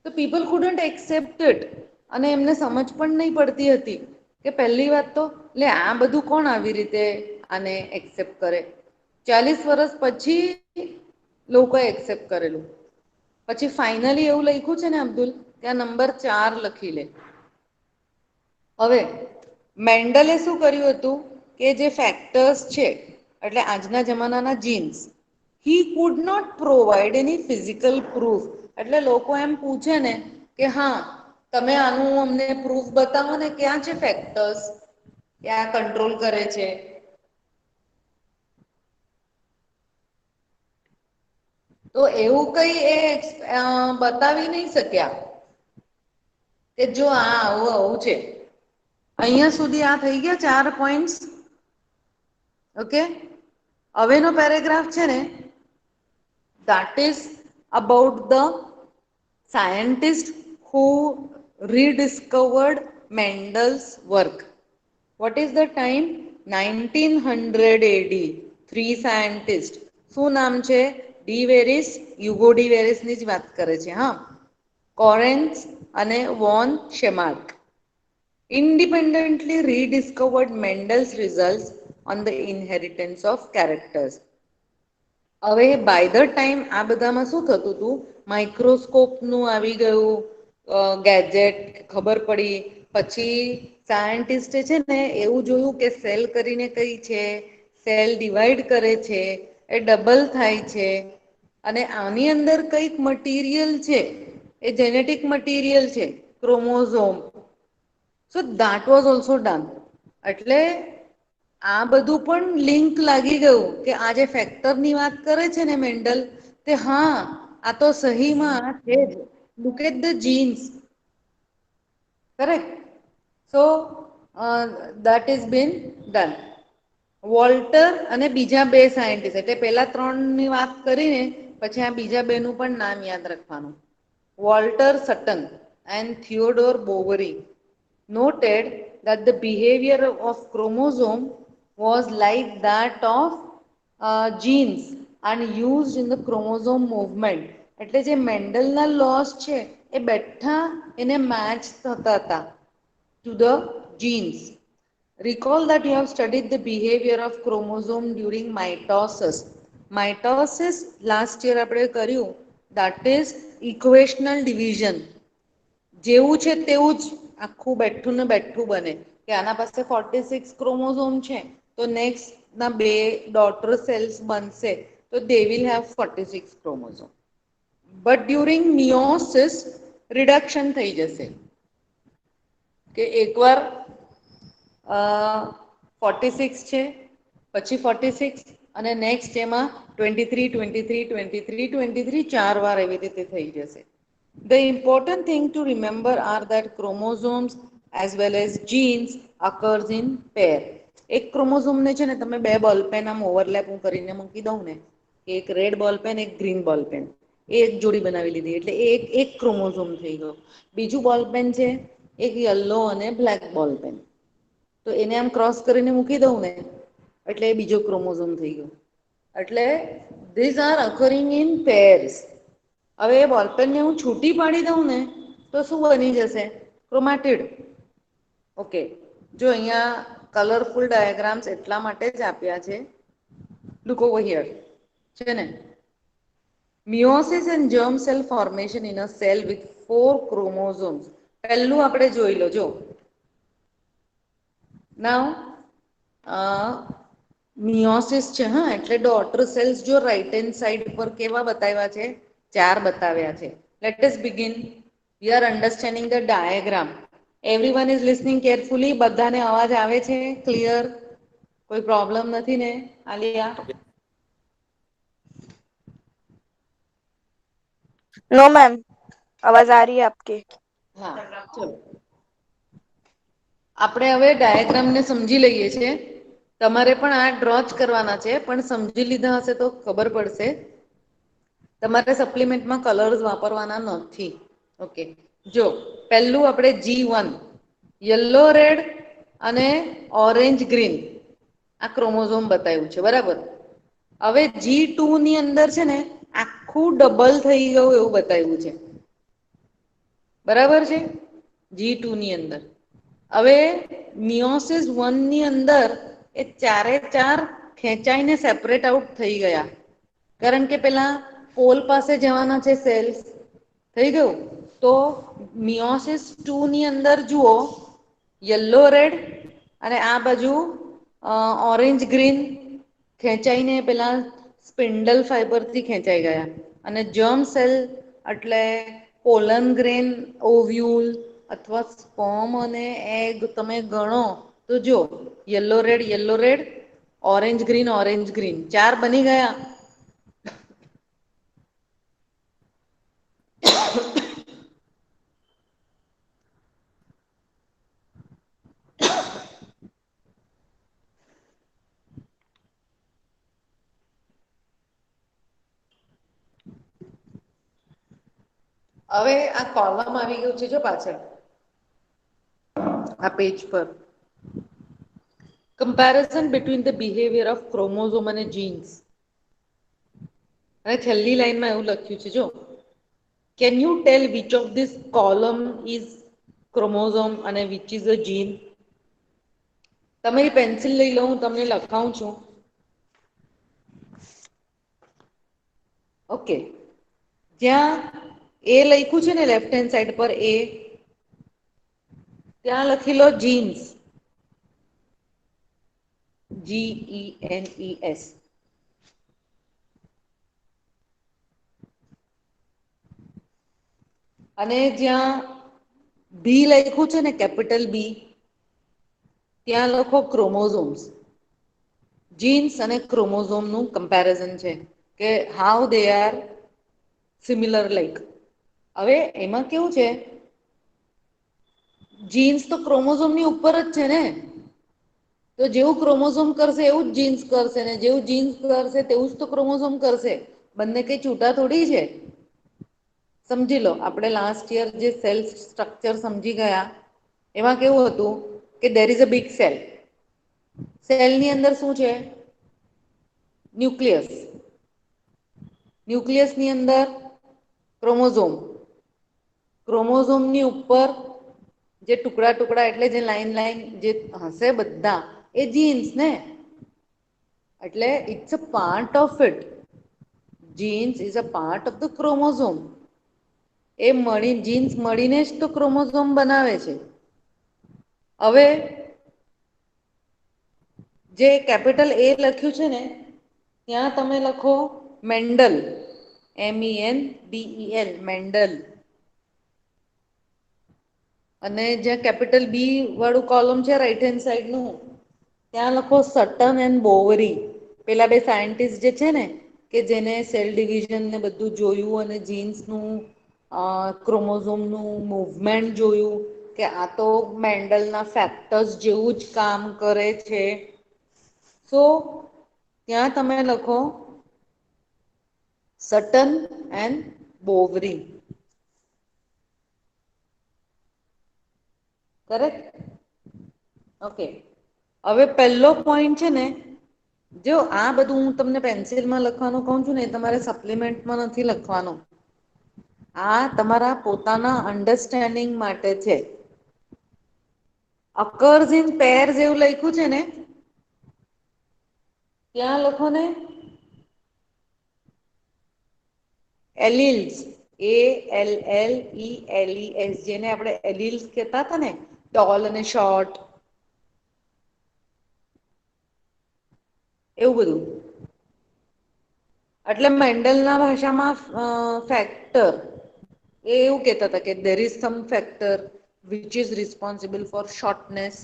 તો પીપલ કુડન્ટ એક્સેપ્ટ ઇટ અને એમને સમજ પણ નહીં પડતી હતી કે પહેલી વાત તો લે આ બધું કોણ આવી રીતે આને એક્સેપ્ટ કરે. 40 વર્ષ પછી લોકોએ એક્સેપ્ટ કરેલું. પછી ફાઈનલી એવું લખ્યું છે ને અબ્દુલ, ત્યાં નંબર 4 લખી લે. હવે મેન્ડલે શું કર્યું હતું કે જે ફેક્ટર્સ છે એટલે આજના જમાનાના genes, he could not provide any physical proof. એટલે લોકો એમ પૂછે ને કે હા તમે આનું અમને પ્રૂફ બતાવો ને, ક્યાં છે ફેક્ટર્સ કે આ કંટ્રોલ કરે છે. તો એવું કઈ એ બતાવી નહીં શક્યા કે જો આ આવું આવું છે. અહીંયા સુધી આ થઈ ગયા 4 પોઈન્ટ્સ. ઓકે, હવેનો પેરેગ્રાફ છે ને that is about the scientist who rediscovered Mendel's work. What is the time? 1900 AD. 3 scientists. શું નામ છે? ડી વેરિસ, યુગો ડી વેરિસની જ વાત કરે છે. હા, કોરેન્સ અને von શેમાર્ક independently rediscovered Mendel's results on the inheritance of characters. હવે બાય ધ ટાઈમ આ બધામાં શું થતું હતું, માઇક્રોસ્કોપનું આવી ગયું ગેજેટ, ખબર પડી. પછી સાયન્ટિસ્ટે છે ને એવું જોયું કે સેલ કરીને કઈ છે, સેલ ડિવાઈડ કરે છે, એ ડબલ થાય છે અને આની અંદર કંઈક મટીરિયલ છે, એ જેનેટિક મટીરિયલ છે, chromosome. So that was also done. એટલે આ બધું પણ લિંક લાગી ગયું કે આ જે ફેક્ટરની વાત કરે છે ને મેન્ડલ, તે હા આ તો સહીમાં છે જ. Look at the genes. Correct. So that is been done. Walter અને બીજા 2 સાયન્ટિસ્ટ, એટલે પેલા 3ની વાત કરીને પછી આ બીજા 2નું પણ નામ યાદ રાખવાનું. Walter Sutton and Theodor Boveri noted that the behavior of chromosome was like that of genes and used in the chromosome movement. એટલે જે મેન્ડલના લોસ છે એ બેઠા એને મેચ થતા હતા to the genes. Recall that you have studied the behavior of chromosome during mitosis. Mitosis last year આપણે કર્યું, that is equational division. જેવું છે તેવું જ આખું બેઠું ને બેઠું બને કે આના પાસે 46 ક્રોમોઝોમ છે તો નેક્સ્ટ ના 2 ડોટર સેલ્સ બનશે તો they will have 46 chromosome. But during meiosis reduction થઈ જશે કે એકવાર 46 છે, પછી 46, અને નેક્સ્ટ એમાં 23, 23, 23, 23 ચાર વાર એવી રીતે થઈ જશે. The important thing to remember are that chromosomes as well as genes occurs in pair. એક ક્રોમોઝોમને છે ને તમે બે બોલપેન આમ ઓવરલેપ હું કરીને મૂકી દઉં ને, એક રેડ બોલપેન એક ગ્રીન બોલપેન, એ એક જોડી બનાવી લીધી એટલે એક ક્રોમોઝોમ થઈ ગયો. બીજું બોલપેન છે એક યલો અને બ્લેક બોલપેન, તો એને આમ ક્રોસ કરીને મૂકી દઉં ને એટલે એ બીજો ક્રોમોઝોમ થઈ ગયો. એટલે ધીઝ આર અકરિંગ ઇન પેર્સ. હવે એ બોલપેનને હું છૂટી પાડી દઉં ને તો શું બની જશે? ક્રોમાટિડ. ઓકે, જો અહીંયા કલરફુલ ડાયાગ્રામ્સ એટલા માટે જ આપ્યા છે. લુક ઓવર હિયર, છે ને meiosis and germ cell formation in a cell with 4 chromosomes. પહેલું આપણે જોઈ લો. જો નાવ મિયોસિસ છે, હા, એટલે ડોટર સેલ્સ જો રાઈટ હેન્ડ સાઈડ પર કેવા બતાવ્યા છે? 4 બતાવ્યા છે. Let us begin. We are understanding the diagram. Everyone is listening carefully. બધાને અવાજ આવે છે? ક્લિયર? કોઈ પ્રોબ્લેમ નથી ને આલિયા? नो मैम, आवाज आ रही है आपकी. હા, ચલો આપણે હવે ડાયાગ્રામને સમજી લઈએ છીએ. તમારે પણ આ ડ્રો જ કરવાના છે, પણ સમજી લીધા હશે તો ખબર પડશે. તમારે સપ્લિમેન્ટમાં કલર્સ વાપરવાના નથી. ઓકે, જો પહેલું આપણે G1 યલો રેડ અને ઓરેન્જ ગ્રીન આ ક્રોમોઝોમ બતાવ્યું છે, બરાબર. હવે G2 ની અંદર છે ને આખું ડબલ થઈ ગયું એવું બતાવ્યું છે, બરાબર છે. G2 ની અંદર હવે મિયોસિસ 1 ની અંદર એ ચારે ચાર ખેંચાઈને સેપરેટ આઉટ થઈ ગયા, કારણ કે પેલા પોલ પાસે જવાના છે સેલ્સ. થઈ ગયું. તો મિયોસિસ 2 ની અંદર જુઓ યલો રેડ અને આ બાજુ ઓરેન્જ ગ્રીન ખેંચાઈને પેલા સ્પિન્ડલ ફાઈબરથી ખેંચાઈ ગયા. અને જર્મ સેલ એટલે પોલન ગ્રેન ઓવ્યુલ અથવા સ્પોમ અને એગ તમે ગણો તો જો યલો રેડ ઓરેન્જ ગ્રીન ચાર બની ગયા. હવે આ કોલમ આવી ગયું છે જો પાછળ આ પેજ પર. Comparison between the behaviour of chromosome અને જીન્સ. અને છેલ્લી લાઈનમાં એવું લખ્યું છે જો, can you tell which of this column is chromosome અને વિચ ઇઝ અ જીન? તમારી પેન્સિલ લઈ લો, હું તમને લખાવું છું. ઓકે, જ્યાં એ લખ્યું છે ને લેફ્ટ હેન્ડ સાઈડ પર એ, ત્યાં લખી લો જીન્સ. GENES. અને જ્યાં બી લખ્યું છે ને કેપિટલ બી, ત્યાં લખો ક્રોમોઝોમ્સ. જીન્સ અને ક્રોમોઝોમનું કમ્પેરિઝન છે કે how they are similar like. હવે એમાં કેવું છે, જીન્સ તો ક્રોમોઝોમની ઉપર જ છે ને, તો જેવું ક્રોમોઝોમ કરશે એવું જ જીન્સ કરશે ને, જેવું જીન્સ કરશે તેવું જ તો ક્રોમોઝોમ કરશે. બંને કઈ છૂટા થોડી છે. સમજી લો, આપણે લાસ્ટ યર જે સેલ સ્ટ્રક્ચર સમજી ગયા એમાં કેવું હતું કે there is a big cell. સેલની અંદર શું છે? ન્યુક્લિયસ. ન્યુક્લિયસની અંદર ક્રોમોઝોમ. ક્રોમોઝોમની ઉપર જે ટુકડા ટુકડા એટલે જે લાઈન લાઈન જે હશે બધા એ જીન્સ ને. એટલે it's a part of it. Genes is a part of the chromosome. એ મળી જીન્સ મળીને જ તો ક્રોમોઝોમ બનાવે છે. હવે જે કેપિટલ એ લખ્યું છે ને ત્યાં તમે લખો મેન્ડલ. MENDEL Mendel. અને જ્યાં કેપિટલ બી વાળું કોલમ છે રાઈટ હેન્ડ સાઈડ નું, ત્યાં લખો સટન એન્ડ બોવરી. પેલા બે સાયન્ટિસ્ટ જે છે ને કે જેને સેલ ડિવિઝન ને બધું જોયું અને જીન્સનું ક્રોમોઝોમનું મૂવમેન્ટ જોયું કે આ તો મેન્ડલના ફેક્ટર્સ જેવું જ કામ કરે છે. સો ત્યાં તમે લખો સટન એન્ડ બોવરી. કરેક્ટ? ઓકે. હવે પહેલો પોઈન્ટ છે ને, જો આ બધું હું તમને પેન્સિલમાં લખવાનું કહું છું ને એ તમારે સપ્લિમેન્ટમાં નથી લખવાનું. આ તમારા પોતાના અન્ડરસ્ટેન્ડિંગ માટે છે. અકર્સ ઇન પેર જેવું લખ્યું છે ને ત્યાં લખો ને એલિલ્સ, ALLELES, જેને આપણે એલિલ્સ કહેતા હતા ને, ટોલ અને શોર્ટ, એવું બધું. એટલે મેન્ડલના ભાષામાં ફેક્ટર એ એવું કહેતા હતા કે there is some factor which is responsible for shortness,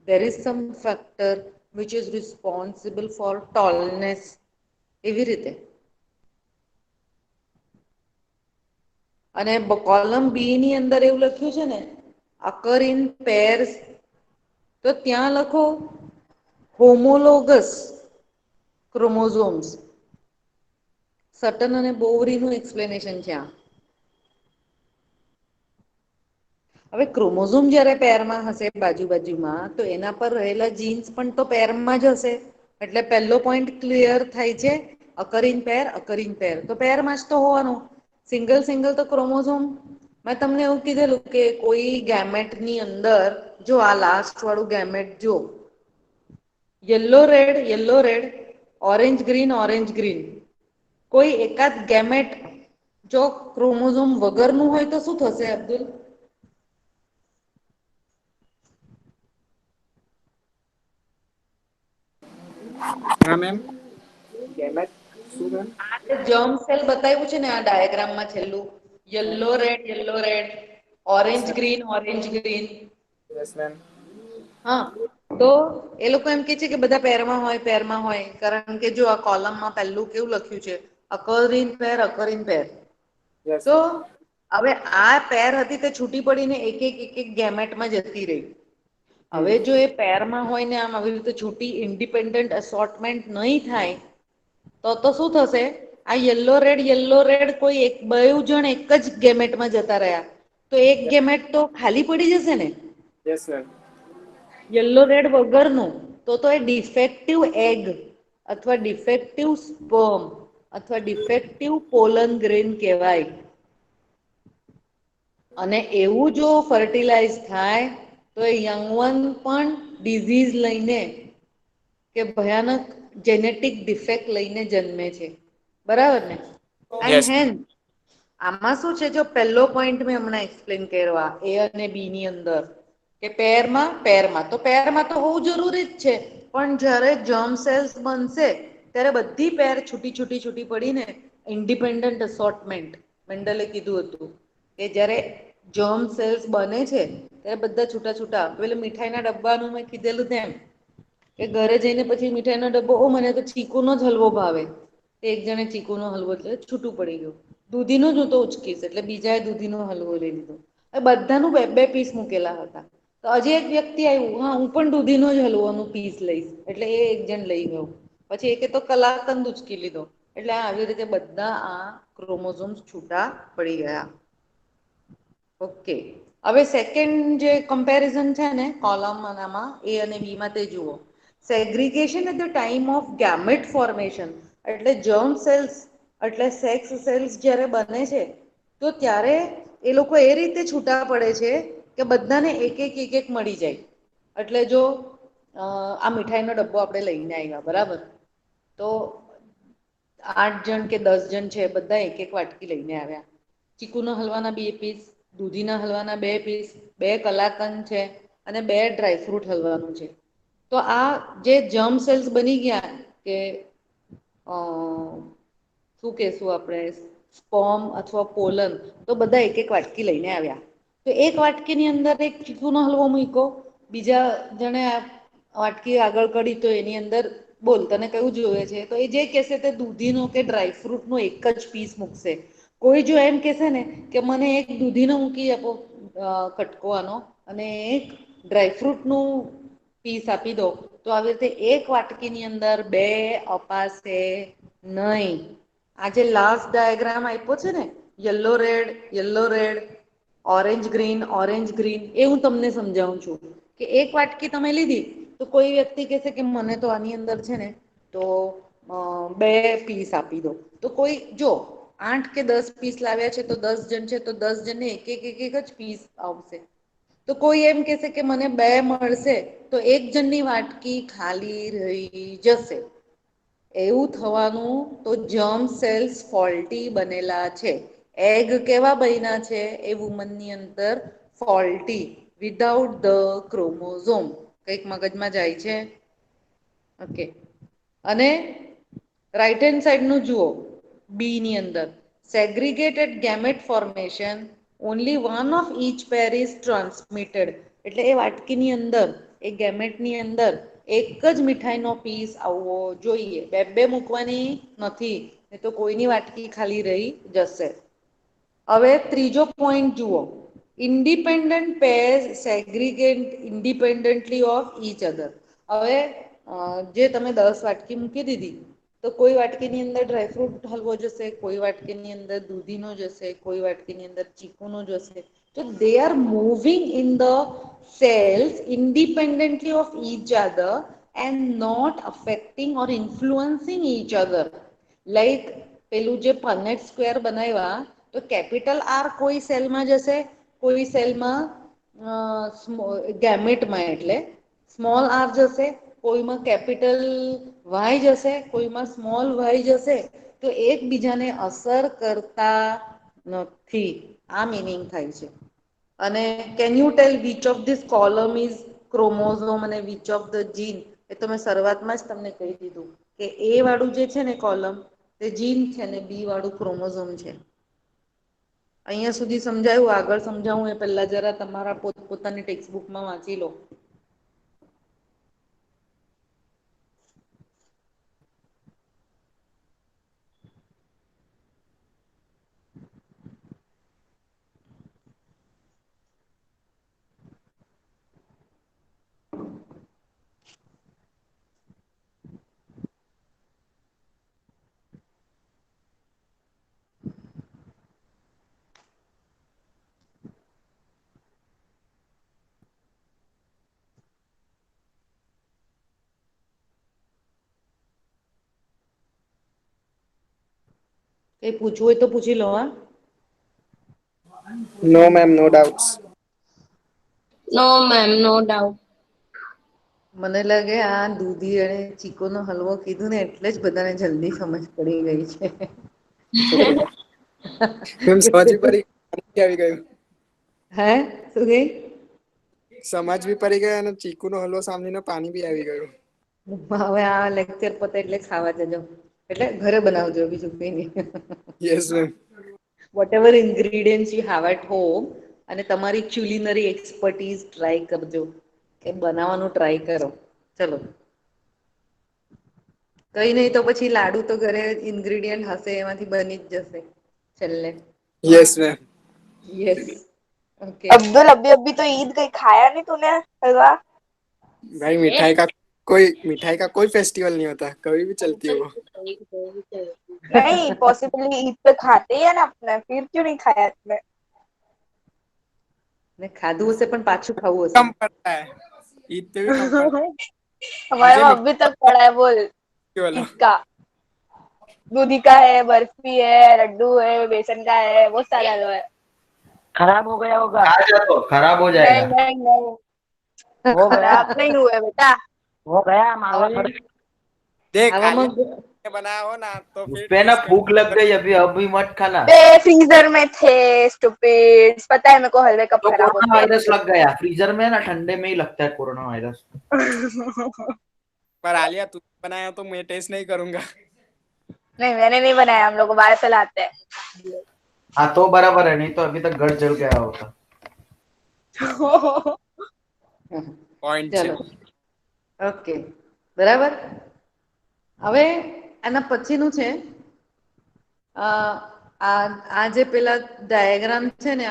there is some factor which is responsible for tallness, એવી રીતે. અને કોલમ બી ની અંદર એવું લખ્યું છે ને અકર ઇન પેર્સ, તો ત્યાં લખો હોમોલોગસ ક્રોમોઝોમ્સ. સટન અને બોવરીનું એક્સપ્લેનેશન છે આ. હવે ક્રોમોઝોમ જ્યારે પેરમાં હશે બાજુ બાજુમાં તો એના પર રહેલા જીન્સ પણ તો પેરમાં જ હશે. એટલે પહેલો પોઈન્ટ ક્લિયર થાય છે, અકરિંગ પેર અકરિંગ પેર તો પેરમાં જ તો હોવાનું. સિંગલ સિંગલ તો ક્રોમોઝોમ, મેં તમને એવું કીધેલું કે કોઈ ગેમેટની અંદર જો આ લાસ્ટ વાળું ગેમેટ જો yellow red, orange green, orange green, કોઈ એકાદ ગેમેટ જો ક્રોમોઝોમ વગરનું હોય તો શું થશે અબ્દુલ? હા મેમ, ગેમેટ શું મેમ? આ જે જર્મ સેલ બતાવ્યું છે ને આ ડાયાગ્રામમાં છેલ્લું, yellow red, orange green, orange green. Yes ma'am. હા, તો એ લોકો એમ કે છે કે બધા પેરમાં હોય કારણ કે જો આ કોલમમાં પહેલું કેવું લખ્યું છે અકર ઇન પેર. યસ તો મેમ. હવે આ પેર હતી તે છૂટી પડીને એક ગેમેટમાં જતી રહી. હવે જો એ પેરમાં હોય ને આમ આવી રીતે છૂટી ઇન્ડિપેન્ડન્ટ અસોર્ટમેન્ટ નહીં થાય તો શું થશે? આ યલો રેડ કોઈ એક બેવ જણ એક જ ગેમેટમાં જતા રહ્યા. તો એક ગેમેટ તો ખાલી પડી જશે ને? Yes ma'am. યલો રેડ વગરનું તો એ ડિફેક્ટિવ એગ અથવા ડિફેક્ટિવ સ્પર્મ અથવા ડિફેક્ટિવ પોલન ગ્રેન કહેવાય. અને એવું જો ફર્ટિલાઈઝ થાય તો એ યંગ વન પણ ડિઝીઝ લઈને કે ભયાનક જેનેટિક ડિફેક્ટ લઈને જન્મે છે. બરાબર ને? એન્ડ યસ હેન આમાં શું છે જો પહેલો પોઈન્ટ મેં હમણાં એક્સપ્લેન કરવા એ અને બી ની અંદર કે પેરમાં તો હોવું જરૂરી જ છે. પણ જ્યારે જર્મ સેલ્સ બનશે ત્યારે બધી પેર છૂટી પડીને ઇન્ડિપેન્ડન્ટ અસોર્ટમેન્ટ મેન્ડલે કીધું હતું કે જ્યારે જર્મ સેલ્સ બને છે ત્યારે બધા છૂટા પેલું મીઠાઈના ડબ્બાનું મેં કીધેલું તેમ કે ઘરે જઈને પછી મીઠાઈનો ડબ્બો મને તો ચીકુનો જ હલવો ભાવે. એક જણે ચીકુનો હલવો એટલે છૂટું પડી ગયું. દૂધીનો જ હું તો ઉચકીશ એટલે બીજા દૂધીનો હલવો લઈ લીધો. બધાનું બે પીસ મૂકેલા હતા. તો હજી એક વ્યક્તિ આવ્યું, હા હું પણ દૂધીનો જ હલવાનું પીસ લઈશ એટલે એ એક જણ લઈ ગયો. પછી એકે તો કલાકંદ ઉચકી લીધો. એટલે આવી રીતે બધા આ ક્રોમોઝોમ્સ છૂટા પડી ગયા. ઓકે. હવે સેકન્ડ જે કમ્પેરિઝન છે ને કોલમમાં એ અને બીમાં તે જુઓ. Segregation at the time of gamete formation એટલે જર્મ સેલ્સ એટલે સેક્સ સેલ્સ જ્યારે બને છે તો ત્યારે એ લોકો એ રીતે છૂટા પડે છે કે બધાને એક મળી જાય. એટલે જો આ મીઠાઈનો ડબ્બો આપણે લઈને આવ્યા બરાબર તો 8 જણ કે 10 જણ છે બધા એક વાટકી લઈને આવ્યા. ચીકુના હલવાના 2 પીસ, દૂધીના હલવાના 2 પીસ, 2 કલાકંદ છે અને 2 ડ્રાયફ્રૂટ હલવાનું છે. તો આ જે જર્મ સેલ્સ બની ગયા કે શું કહેશું આપણે સ્પોમ અથવા પોલન તો બધા એક વાટકી લઈને આવ્યા. તો એક વાટકીની અંદર એક ચીકુનો હલવો મૂક્યો, બીજા જણે વાટકી આગળ કરી તો એની અંદર બોલ તને કયું જોઈએ છે? તો એ જે કહેશે તે દૂધીનો કે ડ્રાયફ્રૂટનો એક જ પીસ મૂકશે. કોઈ જો એમ કહેશે ને કે મને એક દૂધીનો મૂકી આપો કટકો આનો અને એક ડ્રાયફ્રૂટનું પીસ આપી દો, તો આવી રીતે એક વાટકીની અંદર બે અપાશે નહીં. આજે લાસ્ટ ડાયાગ્રામ આપ્યો છે ને, યલો રેડ ઓરેન્જ ગ્રીન એ હું તમને સમજાવું છું કે એક વાટકી તમે લીધી તો કોઈ વ્યક્તિ કહેશે કે મને તો આની અંદર છે ને તો બે પીસ આપી દો. તો કોઈ જો 8 કે 10 પીસ લાવ્યા છે તો 10 જણ છે તો 10 જણને એક જ પીસ આવશે. તો કોઈ એમ કહેશે કે મને બે મળશે તો એક જણની વાટકી ખાલી રહી જશે. એવું થવાનું તો જર્મ સેલ્સ ફોલ્ટી બનેલા છે. એગ કેવા બન્યા છે? એ વુમનની અંદર ફોલ્ટી વિધાઉટ ધ ક્રોમોઝોમ. કંઈક મગજમાં જાય છે? ઓકે. અને રાઈટ હેન્ડ સાઈડ નું જુઓ, બી ની અંદર segregated gamete formation only one of each pair is transmitted. એટલે એ વાટકીની અંદર એ ગેમેટની અંદર એક જ મીઠાઈનો પીસ આવવો જોઈએ. બે બે મૂકવાની નથી, એ તો કોઈની વાટકી ખાલી રહી જશે. હવે ત્રીજો પોઈન્ટ જુઓ, independent pair segregate independently of each other. હવે જે તમે 10 વાટકી મૂકી દીધી તો કોઈ વાટકીની અંદર ડ્રાયફ્રૂટ હલવો જશે, કોઈ વાટકીની અંદર દૂધીનો જશે, કોઈ વાટકીની અંદર ચીકુનો જશે. તો they are moving in the cells independently of each other and not affecting or influencing each other. Like પેલું જે પન્નેટ સ્ક્વેર બનાવ્યા તો કેપિટલ આર કોઈ સેલમાં જશે, કોઈ સેલમાં ગેમેટમાં એટલે સ્મોલ આર જશે, કોઈમાં કેપિટલ વાય જશે, કોઈમાં સ્મોલ વાય જશે. તો એકબીજાને અસર કરતા નથી. આ મિનિંગ થાય છે. અને can you tell which of this column is chromosome અને વિચ ઓફ ધ જીન? એ તો મેં શરૂઆતમાં જ તમને કહી દીધું કે એ વાળું જે છે ને કોલમ તે જીન છે ને બી વાળું ક્રોમોઝોમ છે. અહીંયા સુધી સમજાયું? આગળ સમજાવું એ પહેલા જરા તમારા પોતાની ટેક્સ્ટબુકમાં વાંચી લો. કંઈ પૂછવું હોય તો પૂછી લો. હા, નો મેમ, નો ડાઉટ્સ. નો મેમ, નો ડાઉટ. મને લાગે આ દૂધી અને ચીકોનો હલવો કીધું ને એટલે જ બધાને જલ્દી સમજ પડી ગઈ છે. મેમ સમજ બી પડી આવી ગયું. હે શું ગઈ? સમજ બી પડી ગઈ અને ચીકુનો હલવો સાંભળીને પાણી બી આવી ગયું. હવે આ લેક્ચર પતે એટલે ખાવા જજો, એટલે ઘરે બનાવજો, બીજું કઈ નહીં. Yes ma'am. whatever ingredients you have at home અને તમારી culinary expertise ટ્રાય કરજો કે બનાવવાનું ટ્રાય કરો. ચલો, કઈ નહીં તો પછી લાડુ તો ઘરે ઇન્ગ્રેડિયન્ટ હશે, એમાંથી બની જ જશે છેલ્લે. Yes ma'am. Yes. Okay. Abdul अभी अभी तो ईद गई, खाया नहीं तूने हलवा? भाई मिठाई का कोई फेस्टिवल नहीं होता, कभी भी चलती है वो. नहीं, पॉसिबली ईद पे खाते ही है ना अपने, फिर क्यों नहीं खाया तुमने? ને ખાધું હશે પણ પાછું ખાવું હશે. कम पड़ता है ईद पे भी कम पड़ता है. हमारे वहाँ अभी तक पड़ा है बोल वाला ईद का। दूधी का है, बर्फी है, लड्डू है, बेसन का है, बहुत सारा हलवा है। खराब हो गया होगा, खराब हो नहीं जाएगा। नहीं नहीं, हो गया, खराब नहीं हुए बेटा। हो गया मावा હવે देख આવામાં खाली बनाया हो ना तो फिर पे ना भूख लग गई अभी मत खाना। बे फ्रीजर में थे स्टूपिड्स, पता है मेरे को हलवे कब तो खराब कोरोना होते हैं। वायरस लग गया फ्रीजर में ना, ठंडे में ही लगता है कोरोना वायरस। पर आलिया तू बनाया तो मैं टेस्ट नहीं करूंगा. नहीं मैंने नहीं बनाया, हम लोग को बाहर से लाते हैं। हाँ तो बराबर है, नहीं तो अभी तक घर जल गया होता। पॉइंट છે. ચલો, ઓકે, બરાબર. હવે એના પછીનું છે આ જે પેલા ડાયાગ્રામ છે ને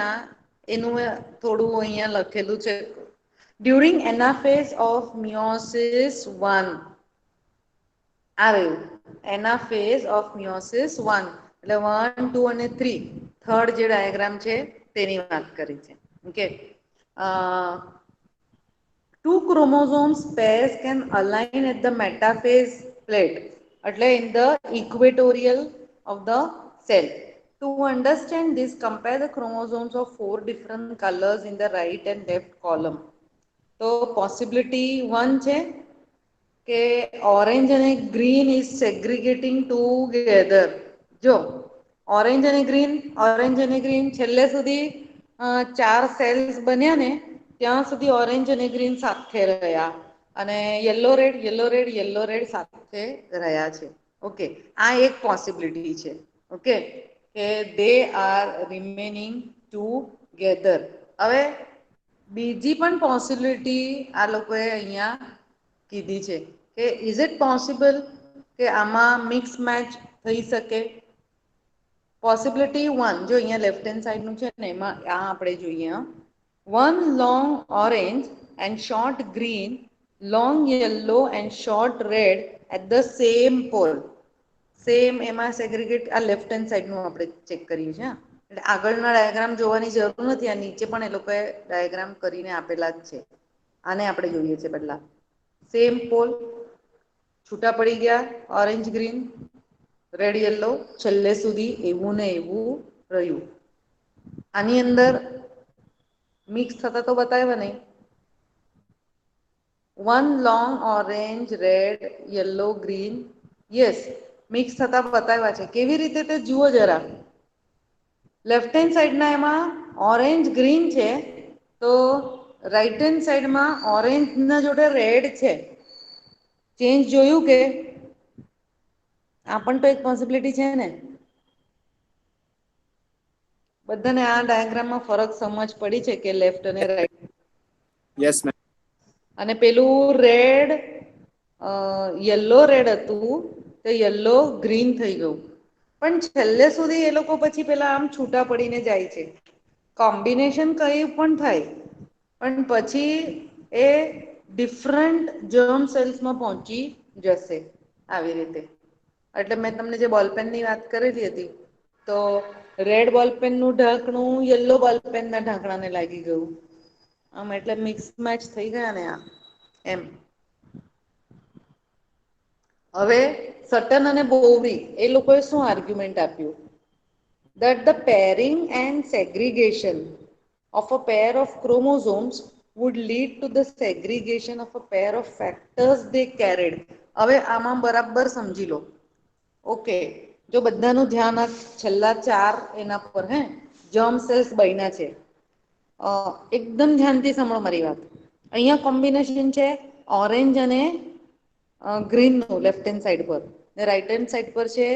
એનું થોડું અહીંયા લખેલું છે. ડ્યુરિંગ એનાફેઝ ઓફ મિયોસિસ 1 આવ્યું એનાફેઝ ઓફ મિયોસિસ 1 એટલે 1, 2 અને 3 થર્ડ જે ડાયાગ્રામ છે તેની વાત કરી છે. Okay, two chromosomes pairs can align at the metaphase plate એટલે in the equatorial of the cell. To understand this, compare the chromosomes of 4 different colors in the right and left column. તો possibility 1 છે કે orange અને green is સેગ્રીગેટિંગ together. જો orange અને green છેલ્લે સુધી 4 cells બન્યા ને ત્યાં સુધી ઓરેન્જ અને ગ્રીન સાથે રહ્યા અને યલો રેડ સાથે રહ્યા છે. ઓકે, આ એક પોસિબિલિટી છે. ઓકે, કે દે આર રિમેનિંગ ટુગેધર. હવે બીજી પણ પોસિબિલિટી આ લોકોએ અહીંયા કીધી છે કે ઇઝ ઇટ પોસિબલ કે આમાં મિક્સ મેચ થઈ શકે. પોસિબિલિટી 1 જો અહીંયા લેફ્ટ હેન્ડ સાઈડનું છે ને એમાં આ આપણે જોઈએ. One long orange and short green, long yellow and short red at the same pole. Same એમાં સેગ્રીગેટ આ લેફ્ટ હેન્ડ સાઈડનું આપણે ચેક કર્યું છે. એટલે આગળના ડાયાગ્રામ જોવાની જરૂર નથી, આ નીચે પણ એ લોકોએ ડાયાગ્રામ કરીને આપેલા જ છે. આને આપણે જોઈએ છે પહેલા. સેમ પોલ, છૂટા પડી ગયા ઓરેન્જ ગ્રીન રેડ યલો, છેલ્લે સુધી એવું ને એવું રહ્યું. આની અંદર મિક્સ થતા તો બતાવ્યા નહીં. One long orange red yellow green, yes mix થતા બતાવ્યા છે. કેવી રીતે તે જુઓ જરા. લેફ્ટ હેન્ડ સાઈડના એમાં ઓરેન્જ ગ્રીન છે તો રાઈટ હેન્ડ સાઈડમાં ઓરેન્જના જોડે રેડ છે. ચેન્જ જોયું કે આ પણ તો એક પોસિબિલિટી છે ને. બધાને આ ડાયાગ્રામમાં ફરક સમજ પડી છે કે લેફ્ટ અને રાઈટ. Yes ma'am. અને પેલું રેડ યલો રેડ હતું તો યલો ગ્રીન થઈ ગયું. પણ છેલ્લે સુધી એ લોકો પછી પેલા આમ છૂટા પડીને જાય છે. કોમ્બિનેશન કઈ પણ થાય પણ પછી એ ડિફરન્ટ જર્મ સેલ્સમાં પહોંચી જશે આવી રીતે. એટલે મેં તમને જે બોલપેનની વાત કરેલી હતી તો રેડ બોલપેનનું ઢાંકણું યલો બોલપેનના ઢાંકણાને લાગી ગયું. આમ એટલે મિક્સ મેચ થઈ ગયા ને આ એમ. હવે સટન અને બોવરી એ લોકોએ શું આર્ગ્યુમેન્ટ આપ્યું? that the pairing and segregation of a pair of chromosomes would lead to the segregation of a pair of factors they carried. હવે આમાં બરાબર સમજી લો. ઓકે, જો બધાનું ધ્યાન આ છેલ્લા 4 એના પર જર્મ સેલ્સ બન્યા છે. એકદમ ધ્યાનથી સાંભળો મારી વાત. અહીંયા કોમ્બિનેશન છે ઓરેન્જ અને ગ્રીનનું લેફ્ટ હેન્ડ સાઈડ પર, ને રાઈટ હેન્ડ સાઈડ પર છે